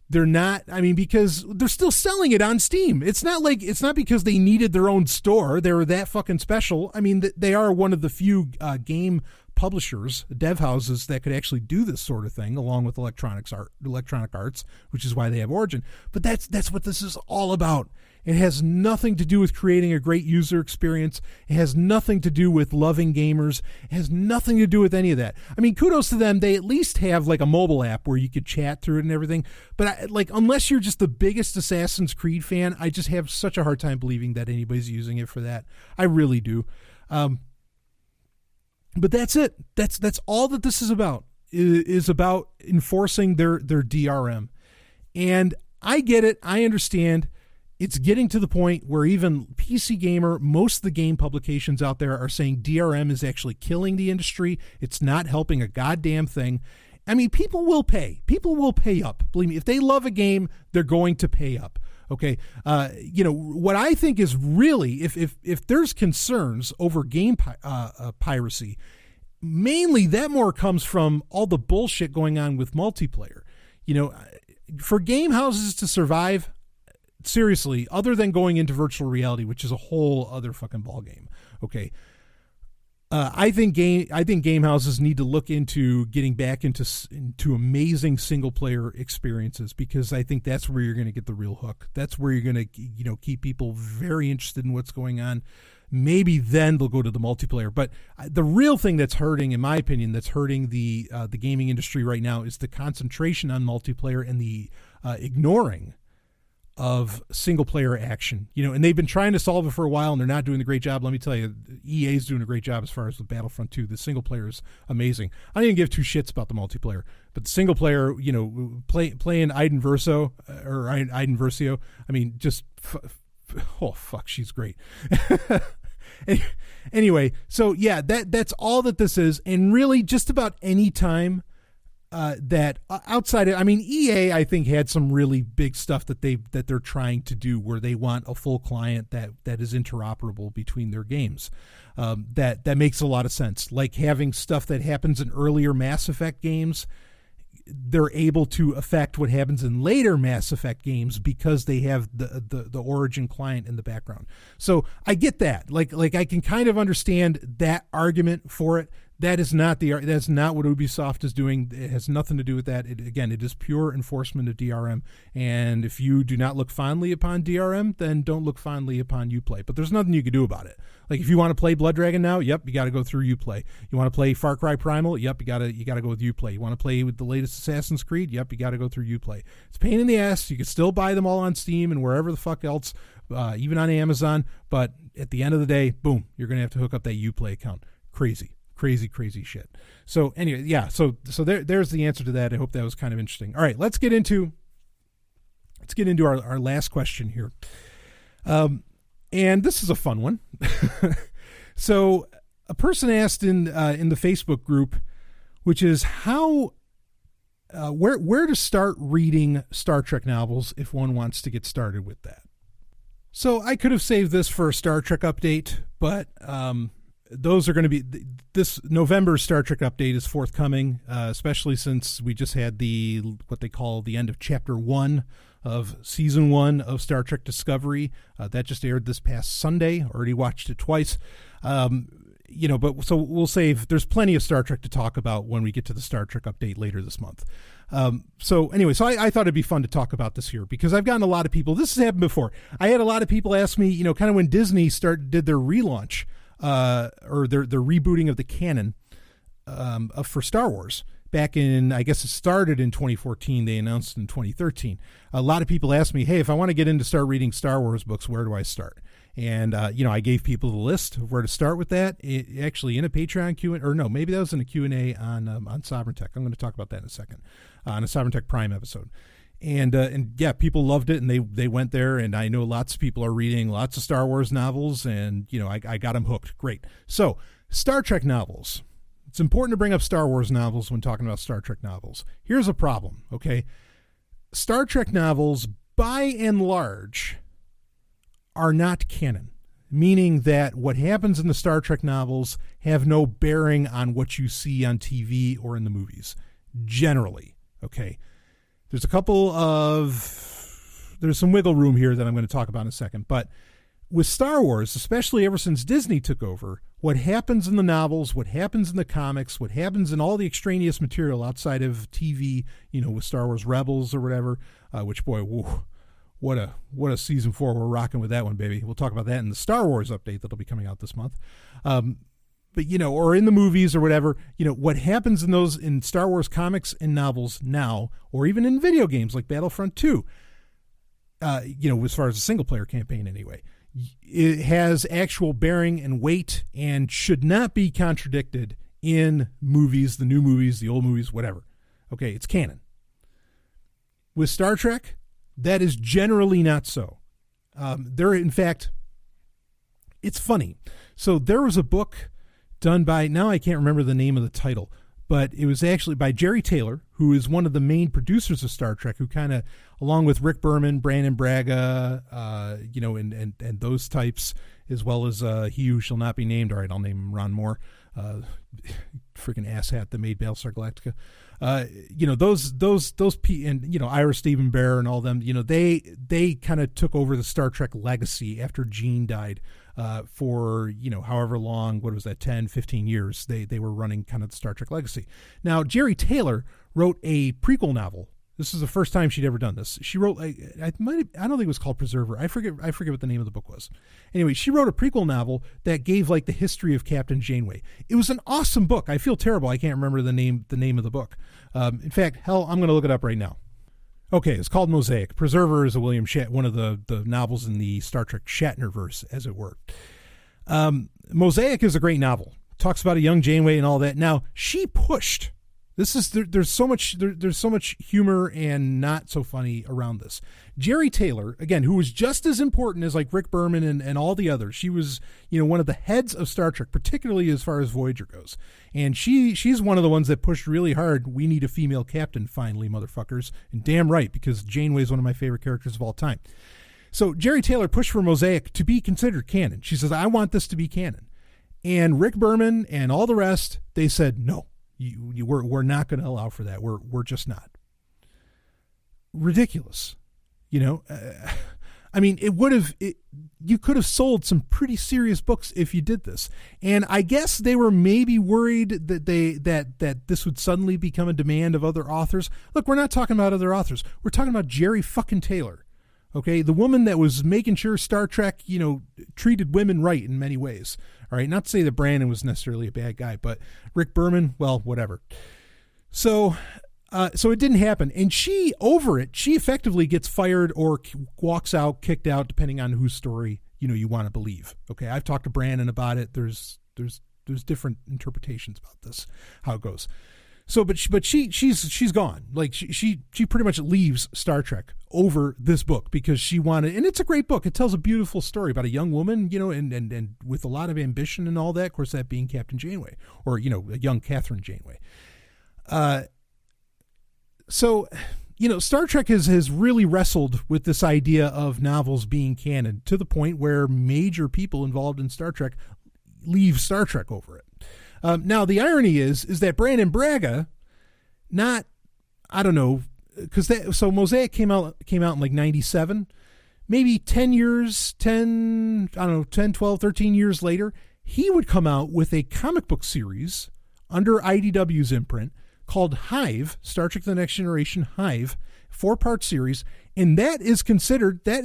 They're not, because they're still selling it on Steam. It's not because they needed their own store. They were that fucking special. They are one of the few game publishers, dev houses that could actually do this sort of thing, along with Electronic Arts, which is why they have Origin. But that's what this is all about. It has nothing to do with creating a great user experience. It has nothing to do with loving gamers. It has nothing to do with any of that. Kudos to them. They at least have like a mobile app where you could chat through it and everything. But unless you're just the biggest Assassin's Creed fan, I just have such a hard time believing that anybody's using it for that. I really do. But that's it. That's all that this is about. Is about enforcing their DRM. And I get it. I understand. It's getting to the point where even PC Gamer, most of the game publications out there are saying DRM is actually killing the industry. It's not helping a goddamn thing. People will pay. People will pay up. Believe me, if they love a game, they're going to pay up. Okay. What I think is really, if there's concerns over game piracy, mainly that more comes from all the bullshit going on with multiplayer. For game houses to survive, seriously, other than going into virtual reality, which is a whole other fucking ballgame. Okay. I think game houses need to look into getting back into amazing single player experiences, because I think that's where you're going to get the real hook. That's where you're going to, keep people very interested in what's going on. Maybe then they'll go to the multiplayer. But the real thing that's hurting, in my opinion, that's hurting the gaming industry right now is the concentration on multiplayer and the ignoring of single player action, and they've been trying to solve it for a while, and they're not doing a great job. Let me tell you, EA's doing a great job as far as with Battlefront 2. The single player is amazing. I didn't give two shits about the multiplayer, but the single player, playing Iden Versio, oh fuck, she's great. Anyway, so yeah, that's all that this is, and really just about any time that outside of, I mean, EA, I think, had some really big stuff that they're trying to do where they want a full client that is interoperable between their games. That makes a lot of sense. Like having stuff that happens in earlier Mass Effect games, they're able to affect what happens in later Mass Effect games because they have the Origin client in the background. So I get that. Like I can kind of understand that argument for it. That's not what Ubisoft is doing. It has nothing to do with that. It is pure enforcement of DRM. And if you do not look fondly upon DRM, then don't look fondly upon Uplay. But there's nothing you can do about it. Like if you want to play Blood Dragon now, yep, you got to go through Uplay. You want to play Far Cry Primal, yep, you got to go with Uplay. You want to play with the latest Assassin's Creed, yep, you got to go through Uplay. It's a pain in the ass. You can still buy them all on Steam and wherever the fuck else, even on Amazon. But at the end of the day, boom, you're going to have to hook up that Uplay account. Crazy shit. So anyway, yeah, so there's the answer to that. I hope that was kind of interesting. All right, let's get into our last question here. And this is a fun one. So a person asked in the Facebook group, which is how where to start reading Star Trek novels if one wants to get started with that. So I could have saved this for a Star Trek update, but those are going to be this November's Star Trek update is forthcoming, especially since we just had what they call the end of Chapter 1 of Season 1 of Star Trek Discovery. That just aired this past Sunday. Already watched it twice. But so we'll save. There's plenty of Star Trek to talk about when we get to the Star Trek update later this month. So I thought it'd be fun to talk about this here because I've gotten a lot of people. This has happened before. I had a lot of people ask me, kind of when Disney did their relaunch. Or their rebooting of the canon for Star Wars back in, I guess it started in 2014. They announced in 2013. A lot of people asked me, hey, if I want to get into start reading Star Wars books, where do I start? And, I gave people the list of where to start with that. Actually, in a Patreon Q&A, or no, maybe that was in a Q&A on Sovereign Tech. I'm going to talk about that in a second on a Sovereign Tech Prime episode. And yeah, people loved it, and they went there, and I know lots of people are reading lots of Star Wars novels, and I got them hooked. Great. So Star Trek novels. It's important to bring up Star Wars novels when talking about Star Trek novels. Here's a problem. Okay, Star Trek novels, by and large, are not canon, meaning that what happens in the Star Trek novels have no bearing on what you see on TV or in the movies. Generally, okay. There's some wiggle room here that I'm going to talk about in a second. But with Star Wars, especially ever since Disney took over, what happens in the novels, what happens in the comics, what happens in all the extraneous material outside of TV, with Star Wars Rebels or whatever, which, boy, whoa, what a season 4 we're rocking with that one, baby. We'll talk about that in the Star Wars update that'll be coming out this month. But, or in the movies or whatever, what happens in Star Wars comics and novels now, or even in video games like Battlefront 2, as far as a single player campaign anyway, it has actual bearing and weight and should not be contradicted in movies, the new movies, the old movies, whatever. Okay, it's canon. With Star Trek, that is generally not so. In fact, it's funny. So there was a book done by, now I can't remember the name of the title, but it was actually by Jerry Taylor, who is one of the main producers of Star Trek, who kind of, along with Rick Berman, Brandon Braga, and those types, as well as he who shall not be named. All right, I'll name him Ron Moore, freaking asshat that made Battlestar Galactica. And Ira Stephen Bear and all them, they kind of took over the Star Trek legacy after Gene died. For, however long, what was that, 10, 15 years, they were running kind of the Star Trek legacy. Now, Jerry Taylor wrote a prequel novel. This is the first time she'd ever done this. She wrote, I don't think it was called Preserver. I forget what the name of the book was. Anyway, she wrote a prequel novel that gave the history of Captain Janeway. It was an awesome book. I feel terrible. I can't remember the name of the book. In fact, hell, I'm going to look it up right now. Okay, it's called Mosaic. Preserver is a William one of the novels in the Star Trek Shatnerverse, as it were. Mosaic is a great novel. Talks about a young Janeway and all that. Now, she pushed There's so much humor and not so funny around this. Jerry Taylor, again, who was just as important as like Rick Berman and all the others. She was, one of the heads of Star Trek, particularly as far as Voyager goes. And she's one of the ones that pushed really hard. We need a female captain finally, motherfuckers. And damn right, because Janeway is one of my favorite characters of all time. So Jerry Taylor pushed for Mosaic to be considered canon. She says, I want this to be canon. And Rick Berman and all the rest, they said, no, we're not going to allow for that. We're just not. Ridiculous. I mean, you could have sold some pretty serious books if you did this. And I guess they were maybe worried that this would suddenly become a demand of other authors. Look, we're not talking about other authors. We're talking about Jerry fucking Taylor. Okay, the woman that was making sure Star Trek, treated women right in many ways. All right, not to say that Brandon was necessarily a bad guy, but Rick Berman, well, whatever. So it didn't happen, and she effectively gets fired or walks out, kicked out, depending on whose story you want to believe. Okay, I've talked to Brandon about it. There's different interpretations about this, how it goes. So, but she's gone. Like she pretty much leaves Star Trek over this book because she wanted, and it's a great book. It tells a beautiful story about a young woman, and with a lot of ambition and all that. Of course, that being Captain Janeway, or a young Catherine Janeway. So, Star Trek has really wrestled with this idea of novels being canon to the point where major people involved in Star Trek leave Star Trek over it. Now, the irony is that Brandon Braga, so Mosaic came out in like 97, maybe 10, 12, 13 years later, he would come out with a comic book series under IDW's imprint called Hive, Star Trek The Next Generation Hive, 4-part series, and that is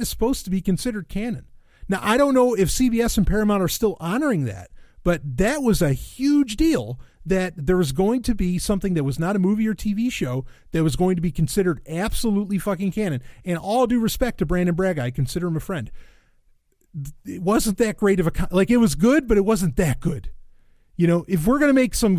supposed to be considered canon. Now, I don't know if CBS and Paramount are still honoring that, but that was a huge deal that there was going to be something that was not a movie or TV show that was going to be considered absolutely fucking canon. And all due respect to Brandon Braga, I consider him a friend. It wasn't that great of it was good, but it wasn't that good. If we're going to make some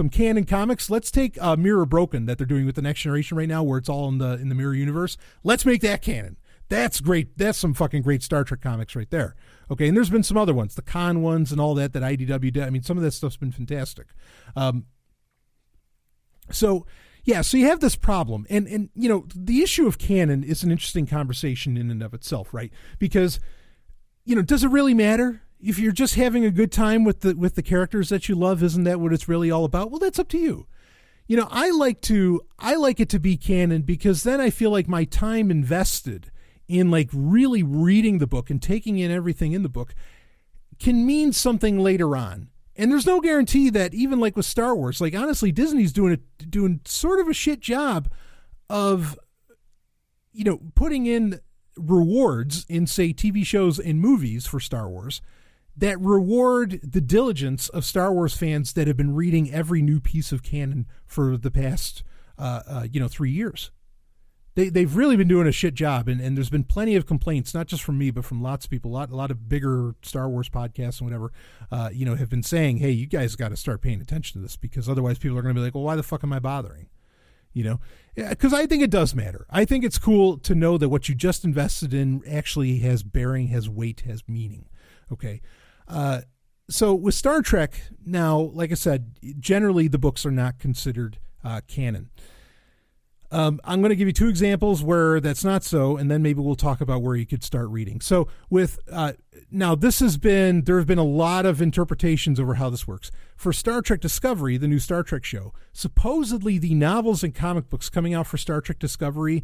canon comics, let's take Mirror Broken that they're doing with The Next Generation right now, where it's all in the Mirror universe. Let's make that canon. That's great. That's some fucking great Star Trek comics right there. Okay, and there's been some other ones, the Khan ones and all that IDW did. I mean, some of that stuff's been fantastic. So you have this problem. And the issue of canon is an interesting conversation in and of itself, right? Because, does it really matter? If you're just having a good time with the characters that you love, isn't that what it's really all about? Well, that's up to you. I like it to be canon because then I feel like my time invested in like really reading the book and taking in everything in the book can mean something later on. And there's no guarantee that even like with Star Wars, like honestly, Disney's doing sort of a shit job of, putting in rewards in say TV shows and movies for Star Wars that reward the diligence of Star Wars fans that have been reading every new piece of canon for the past, 3 years. They've really been doing a shit job, and there's been plenty of complaints, not just from me, but from lots of people. A lot of bigger Star Wars podcasts and whatever, have been saying, hey, you guys got to start paying attention to this because otherwise people are going to be like, well, why the fuck am I bothering? Because I think it does matter. I think it's cool to know that what you just invested in actually has bearing, has weight, has meaning. Okay. So with Star Trek now, like I said, generally the books are not considered canon. I'm going to give you 2 examples where that's not so, and then maybe we'll talk about where you could start reading. So with now there have been a lot of interpretations over how this works. For Star Trek Discovery, the new Star Trek show, supposedly the novels and comic books coming out for Star Trek Discovery,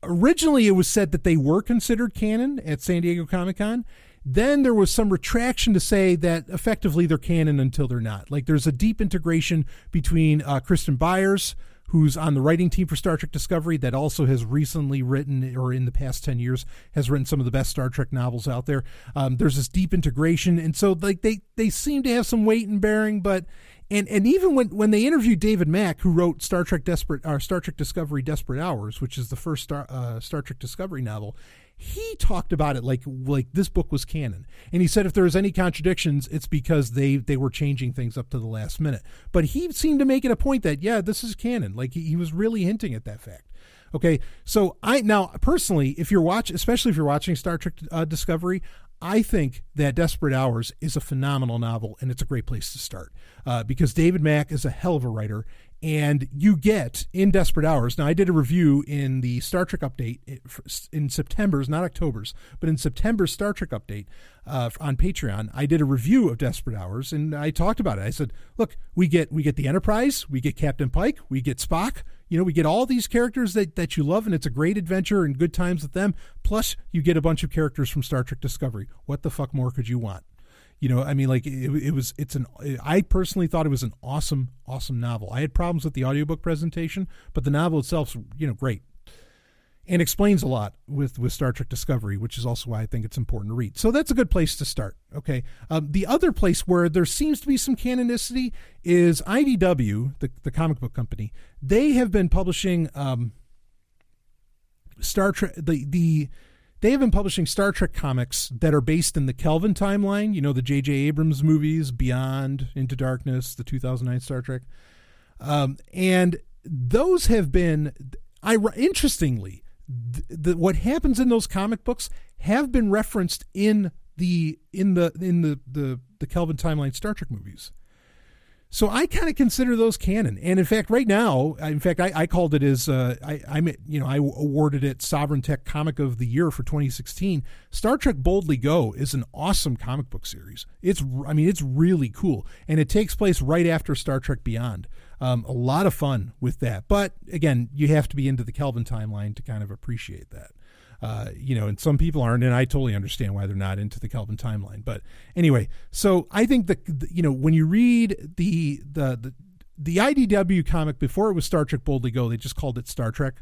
originally it was said that they were considered canon at San Diego Comic-Con. Then there was some retraction to say that effectively they're canon until they're not. Like there's a deep integration between Kristen Byers, who's on the writing team for Star Trek Discovery, that also has recently written, or in the past 10 years, has written some of the best Star Trek novels out there. There's this deep integration. And so like they seem to have some weight and bearing, but and even when they interviewed David Mack, who wrote Star Trek Discovery Desperate Hours, which is the first Star Trek Discovery novel, he talked about it like this book was canon. And he said if there was any contradictions, it's because they were changing things up to the last minute. But he seemed to make it a point that, yeah, this is canon. Like he was really hinting at that fact. Okay, so now personally, especially if you're watching Star Trek Discovery, I think that Desperate Hours is a phenomenal novel, and it's a great place to start because David Mack is a hell of a writer, and you get in Desperate Hours. Now, I did a review in the Star Trek update in September's, not October's, but in September's Star Trek update on Patreon. I did a review of Desperate Hours, and I talked about it. I said, look, we get the Enterprise, we get Captain Pike, we get Spock. We get all these characters that you love, and it's a great adventure and good times with them. Plus, you get a bunch of characters from Star Trek Discovery. What the fuck more could you want? I personally thought it was an awesome, awesome novel. I had problems with the audiobook presentation, but the novel itself's, great. And explains a lot with Star Trek Discovery, which is also why I think it's important to read. So that's a good place to start. Okay. The other place where there seems to be some canonicity is IDW, the comic book company. They have been publishing Star Trek. They have been publishing Star Trek comics that are based in the Kelvin timeline. The J.J. Abrams movies, Beyond, Into Darkness, the 2009 Star Trek, and those have been, interestingly. What happens in those comic books have been referenced in the Kelvin timeline Star Trek movies. So I kind of consider those canon. And in fact, right now, I called it as I awarded it Sovereign Tech Comic of the Year for 2016. Star Trek Boldly Go is an awesome comic book series. It's really cool, and it takes place right after Star Trek Beyond. A lot of fun with that, but again, you have to be into the Kelvin timeline to kind of appreciate that. And some people aren't, and I totally understand why they're not into the Kelvin timeline. But anyway, so I think when you read the IDW comic before it was Star Trek Boldly Go, they just called it Star Trek.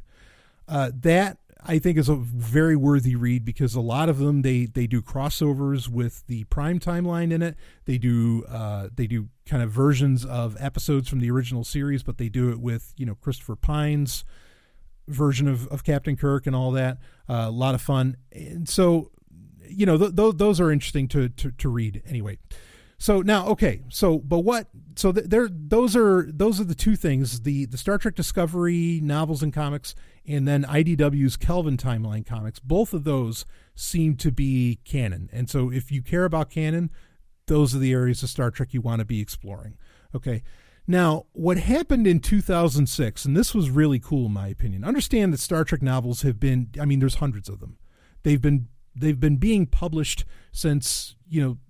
That I think is a very worthy read because a lot of them they do crossovers with the Prime timeline in it. They do kind of versions of episodes from the original series, but they do it with Christopher Pine's version of Captain Kirk and all that. A lot of fun, and so those are interesting to read anyway. So now, okay, those are the two things: the Star Trek Discovery novels and comics, and then IDW's Kelvin timeline comics. Both of those seem to be canon, and so if you care about canon, those are the areas of Star Trek you want to be exploring. Okay. Now, what happened in 2006, and this was really cool in my opinion. Understand that Star Trek novels have been, there's hundreds of them. They've been being published since,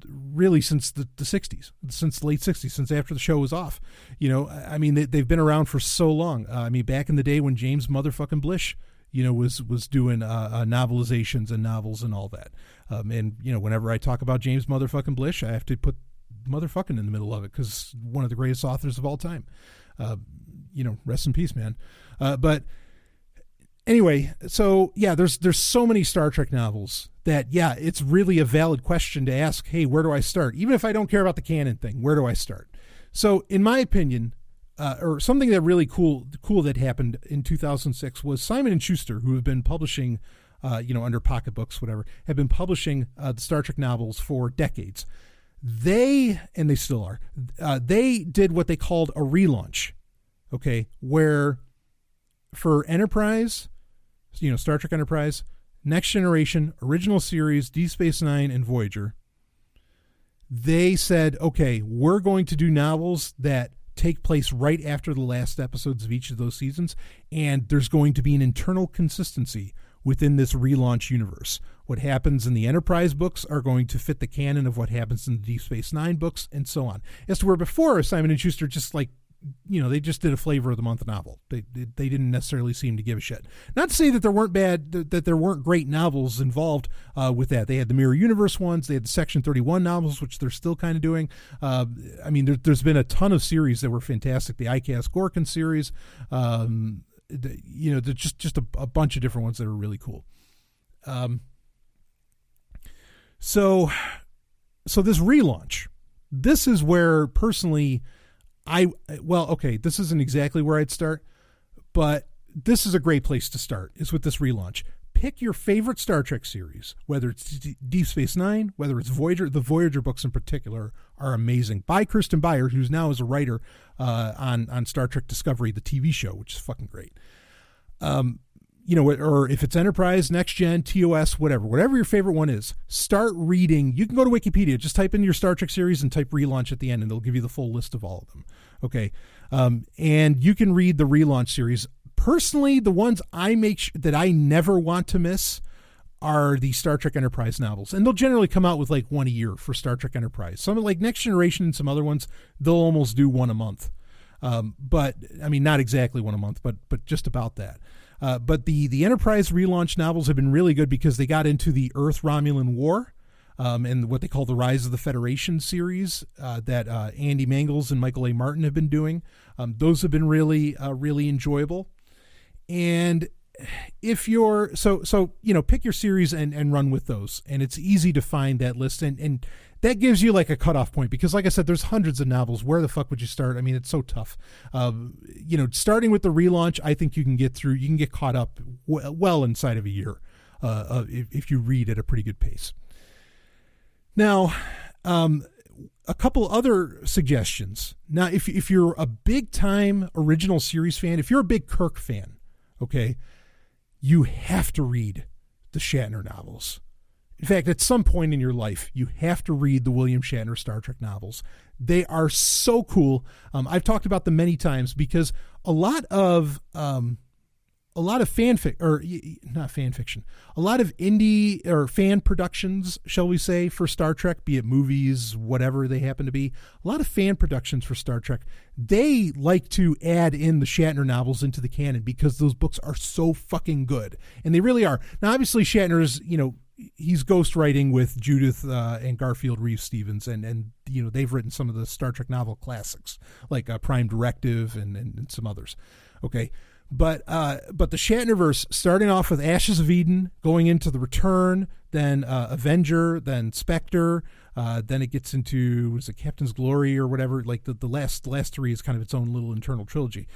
really since the 60s, since the late 60s, since after the show was off. They've been around for so long. Back in the day when James motherfucking Blish, was doing novelizations and novels and all that. Whenever I talk about James motherfucking Blish, I have to put motherfucking in the middle of it because one of the greatest authors of all time. Rest in peace, man. But anyway, so yeah, there's so many Star Trek novels that, yeah, it's really a valid question to ask, hey, where do I start? Even if I don't care about the canon thing, where do I start? So in my opinion, or something that really cool that happened in 2006 was Simon & Schuster, who have been publishing, under Pocket Books, whatever, have been publishing the Star Trek novels for decades. They still are, they did what they called a relaunch, okay, where for Enterprise, Star Trek Enterprise, Next Generation, Original Series, Deep Space Nine, and Voyager, they said, okay, we're going to do novels that take place right after the last episodes of each of those seasons, and there's going to be an internal consistency within this relaunch universe. What happens in the Enterprise books are going to fit the canon of what happens in the Deep Space Nine books, and so on. As to where before, Simon & Schuster just they just did a flavor of the month novel. They didn't necessarily seem to give a shit. Not to say that there weren't great novels involved with that. They had the Mirror Universe ones. They had the Section 31 novels, which they're still kind of doing. There's been a ton of series that were fantastic. The ICAS Gorkin series. There's just a bunch of different ones that are really cool. So this relaunch, this is where personally this isn't exactly where I'd start, but this is a great place to start, is with this relaunch. pick your favorite Star Trek series, whether it's Deep Space Nine, whether it's Voyager. The Voyager books in particular are amazing, by Kirsten Beyer, who's now is a writer on Star Trek Discovery, the TV show, which is fucking great. Or if it's Enterprise, Next Gen, TOS, whatever your favorite one is, start reading. You can go to Wikipedia, just type in your Star Trek series and type relaunch at the end, and they'll give you the full list of all of them. Okay. And you can read the relaunch series. Personally, the ones I that I never want to miss are the Star Trek Enterprise novels. And they'll generally come out with like one a year for Star Trek Enterprise. Some like Next Generation and some other ones, they'll almost do one a month. But I mean, not exactly one a month, but just about that. But the Enterprise relaunch novels have been really good because they got into the Earth-Romulan War and what they call the Rise of the Federation series that Andy Mangels and Michael A. Martin have been doing. Those have been really enjoyable. And if you're pick your series and run with those, and it's easy to find that list, and that gives you like a cutoff point, because like I said, there's hundreds of novels. Where the fuck would you start? I mean, it's so tough. Starting with the relaunch, I think you can get caught up well inside of a year if you read at a pretty good pace. Now, a couple other suggestions. Now, if you're a big time original series fan, if you're a big Kirk fan, okay, you have to read the Shatner novels. In fact, at some point in your life, you have to read the William Shatner Star Trek novels. They are so cool. I've talked about them many times because a lot of fanfic, or not fan fiction, a lot of indie or fan productions, shall we say, for Star Trek, be it movies, whatever they happen to be, a lot of fan productions for Star Trek, they like to add in the Shatner novels into the canon because those books are so fucking good. And they really are. Now, obviously, Shatner's, he's ghostwriting with Judith and Garfield Reeves Stevens, and they've written some of the Star Trek novel classics, like Prime Directive and some others. Okay. But the Shatnerverse, starting off with Ashes of Eden, going into the Return, then Avenger, then Spectre, then it gets into, was it Captain's Glory or whatever? Like the last three is kind of its own little internal trilogy.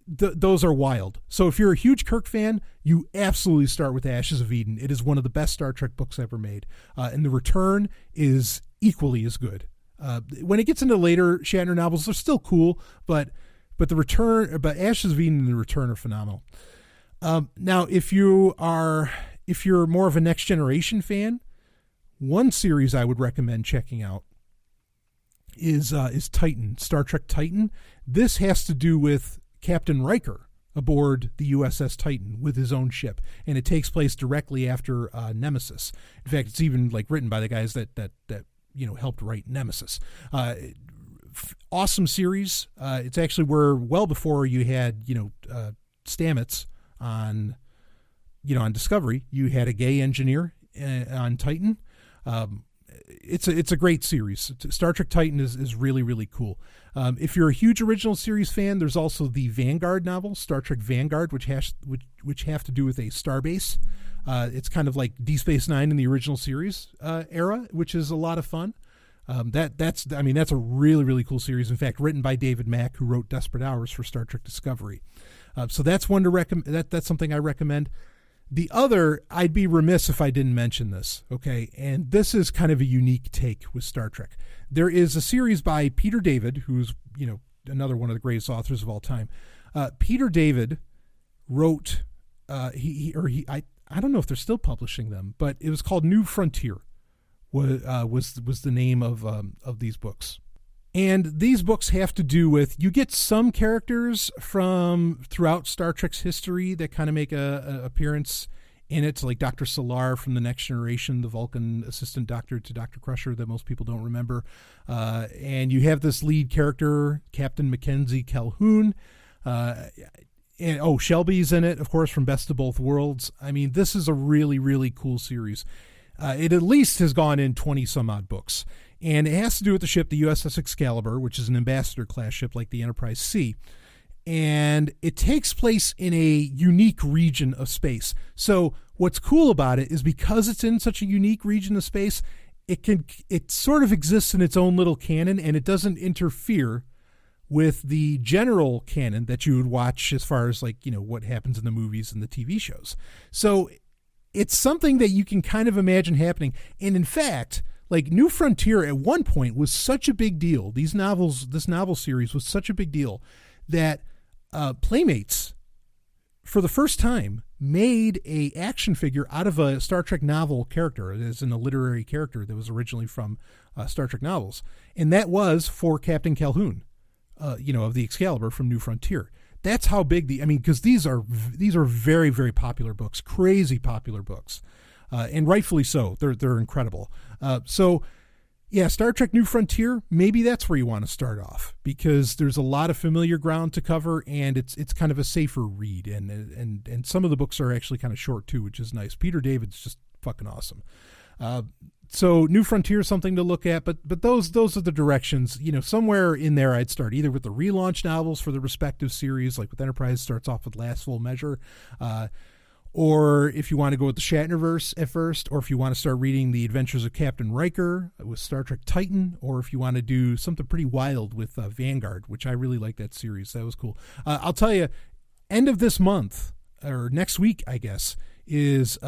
Those are wild. So if you're a huge Kirk fan, you absolutely start with Ashes of Eden. It is one of the best Star Trek books ever made, and the Return is equally as good. When it gets into later Shatner novels, they're still cool, but Ashes of Eden and the Return are phenomenal. Now, if you're more of a Next Generation fan, one series I would recommend checking out is Titan, Star Trek Titan. This has to do with Captain Riker aboard the USS Titan with his own ship, and it takes place directly after Nemesis. In fact, it's even like written by the guys that helped write Nemesis. Awesome series. It's actually well before you had Stamets on Discovery. You had a gay engineer on Titan. It's a great series. Star Trek Titan is really, really cool. If you're a huge original series fan, there's also the Vanguard novel, Star Trek Vanguard, which have to do with a starbase. It's kind of like Deep Space Nine in the original series era, which is a lot of fun. That's a really, really cool series. In fact, written by David Mack, who wrote Desperate Hours for Star Trek Discovery. So that's one to recommend. That's something I recommend. The other, I'd be remiss if I didn't mention this. Okay. And this is kind of a unique take with Star Trek. There is a series by Peter David, who's, another one of the greatest authors of all time. Peter David wrote, I don't know if they're still publishing them, but it was called New Frontier. Was the name of these books. And these books have to do with, you get some characters from throughout Star Trek's history that kind of make a appearance in it, like Dr. Solar from The Next Generation, the Vulcan assistant doctor to Dr. Crusher that most people don't remember. And you have this lead character, Captain Mackenzie Calhoun. And Shelby's in it, of course, from Best of Both Worlds. I mean, this is a really, really cool series. It at least has gone in 20 some odd books. And it has to do with the ship, the USS Excalibur, which is an ambassador class ship like the Enterprise C. And it takes place in a unique region of space. So what's cool about it is because it's in such a unique region of space, it sort of exists in its own little canon, and it doesn't interfere with the general canon that you would watch as far as like, what happens in the movies and the TV shows. So it's something that you can kind of imagine happening. And in fact, like New Frontier at one point was such a big deal. This novel series was such a big deal that Playmates, for the first time, made a action figure out of a Star Trek novel character, as in a literary character that was originally from Star Trek novels. And that was for Captain Calhoun, of the Excalibur from New Frontier. That's how big because these are very, very popular books, crazy popular books, and rightfully so. They're incredible. So, yeah, Star Trek New Frontier, maybe that's where you want to start off, because there's a lot of familiar ground to cover, and it's kind of a safer read, and some of the books are actually kind of short too, which is nice. Peter David's just fucking awesome. So New Frontier is something to look at, but those are the directions. Somewhere in there I'd start either with the relaunch novels for the respective series, like with Enterprise starts off with Last Full Measure, or if you want to go with the Shatnerverse at first, or if you want to start reading The Adventures of Captain Riker with Star Trek Titan, or if you want to do something pretty wild with Vanguard, which I really like that series. That was cool. I'll tell you, end of this month, or next week, I guess, is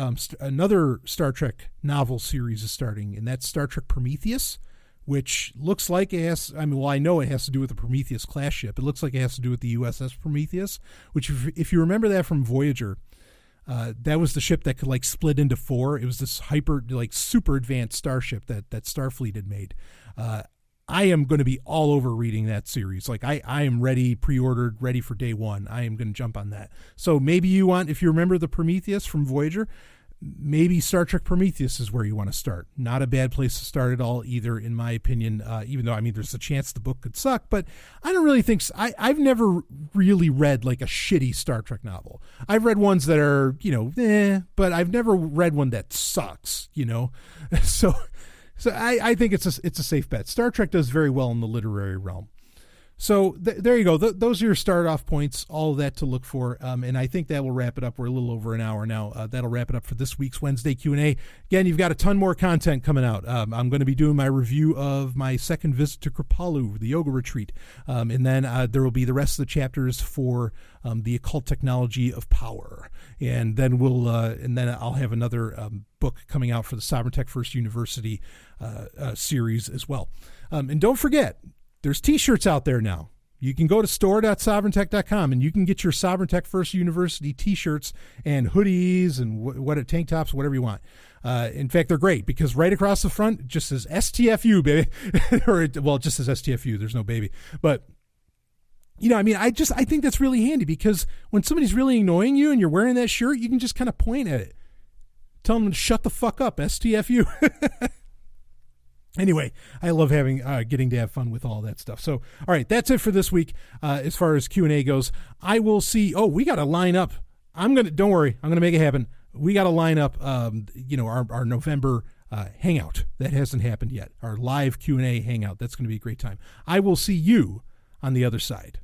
another Star Trek novel series is starting, and that's Star Trek Prometheus, which looks like it has, I know it has to do with the Prometheus class ship. It looks like it has to do with the USS Prometheus, which if you remember that from Voyager, that was the ship that could like split into four. It was this super advanced starship that Starfleet had made. I am going to be all over reading that series. Like I am ready, pre-ordered, ready for day one. I am going to jump on that. So maybe if you remember the Prometheus from Voyager, maybe Star Trek Prometheus is where you want to start. Not a bad place to start at all either, in my opinion, even though, there's a chance the book could suck, but I don't really think so. I've never really read like a shitty Star Trek novel. I've read ones that are, but I've never read one that sucks, So I think it's a safe bet. Star Trek does very well in the literary realm. So there you go. Those are your start off points, all of that to look for. And I think that will wrap it up. We're a little over an hour now. That'll wrap it up for this week's Wednesday Q&A. Again, you've got a ton more content coming out. I'm going to be doing my review of my second visit to Kripalu, the yoga retreat. And then there will be the rest of the chapters for the occult technology of power. And then I'll have another book coming out for the Sovereign Tech First University series as well. And don't forget, there's t-shirts out there now. You can go to store.sovereigntech.com and you can get your Sovereign Tech First University t-shirts and hoodies and tank tops, whatever you want. In fact, they're great because right across the front it just says STFU, baby. It just says STFU. There's no baby. But I think that's really handy because when somebody's really annoying you and you're wearing that shirt, you can just kind of point at it. Tell them to shut the fuck up, STFU. Anyway, I love getting to have fun with all that stuff. So, all right, that's it for this week as far as Q&A goes. I will see. Oh, we got to line up. Don't worry. I'm going to make it happen. We got to line up, our November hangout. That hasn't happened yet. Our live Q&A hangout. That's going to be a great time. I will see you on the other side.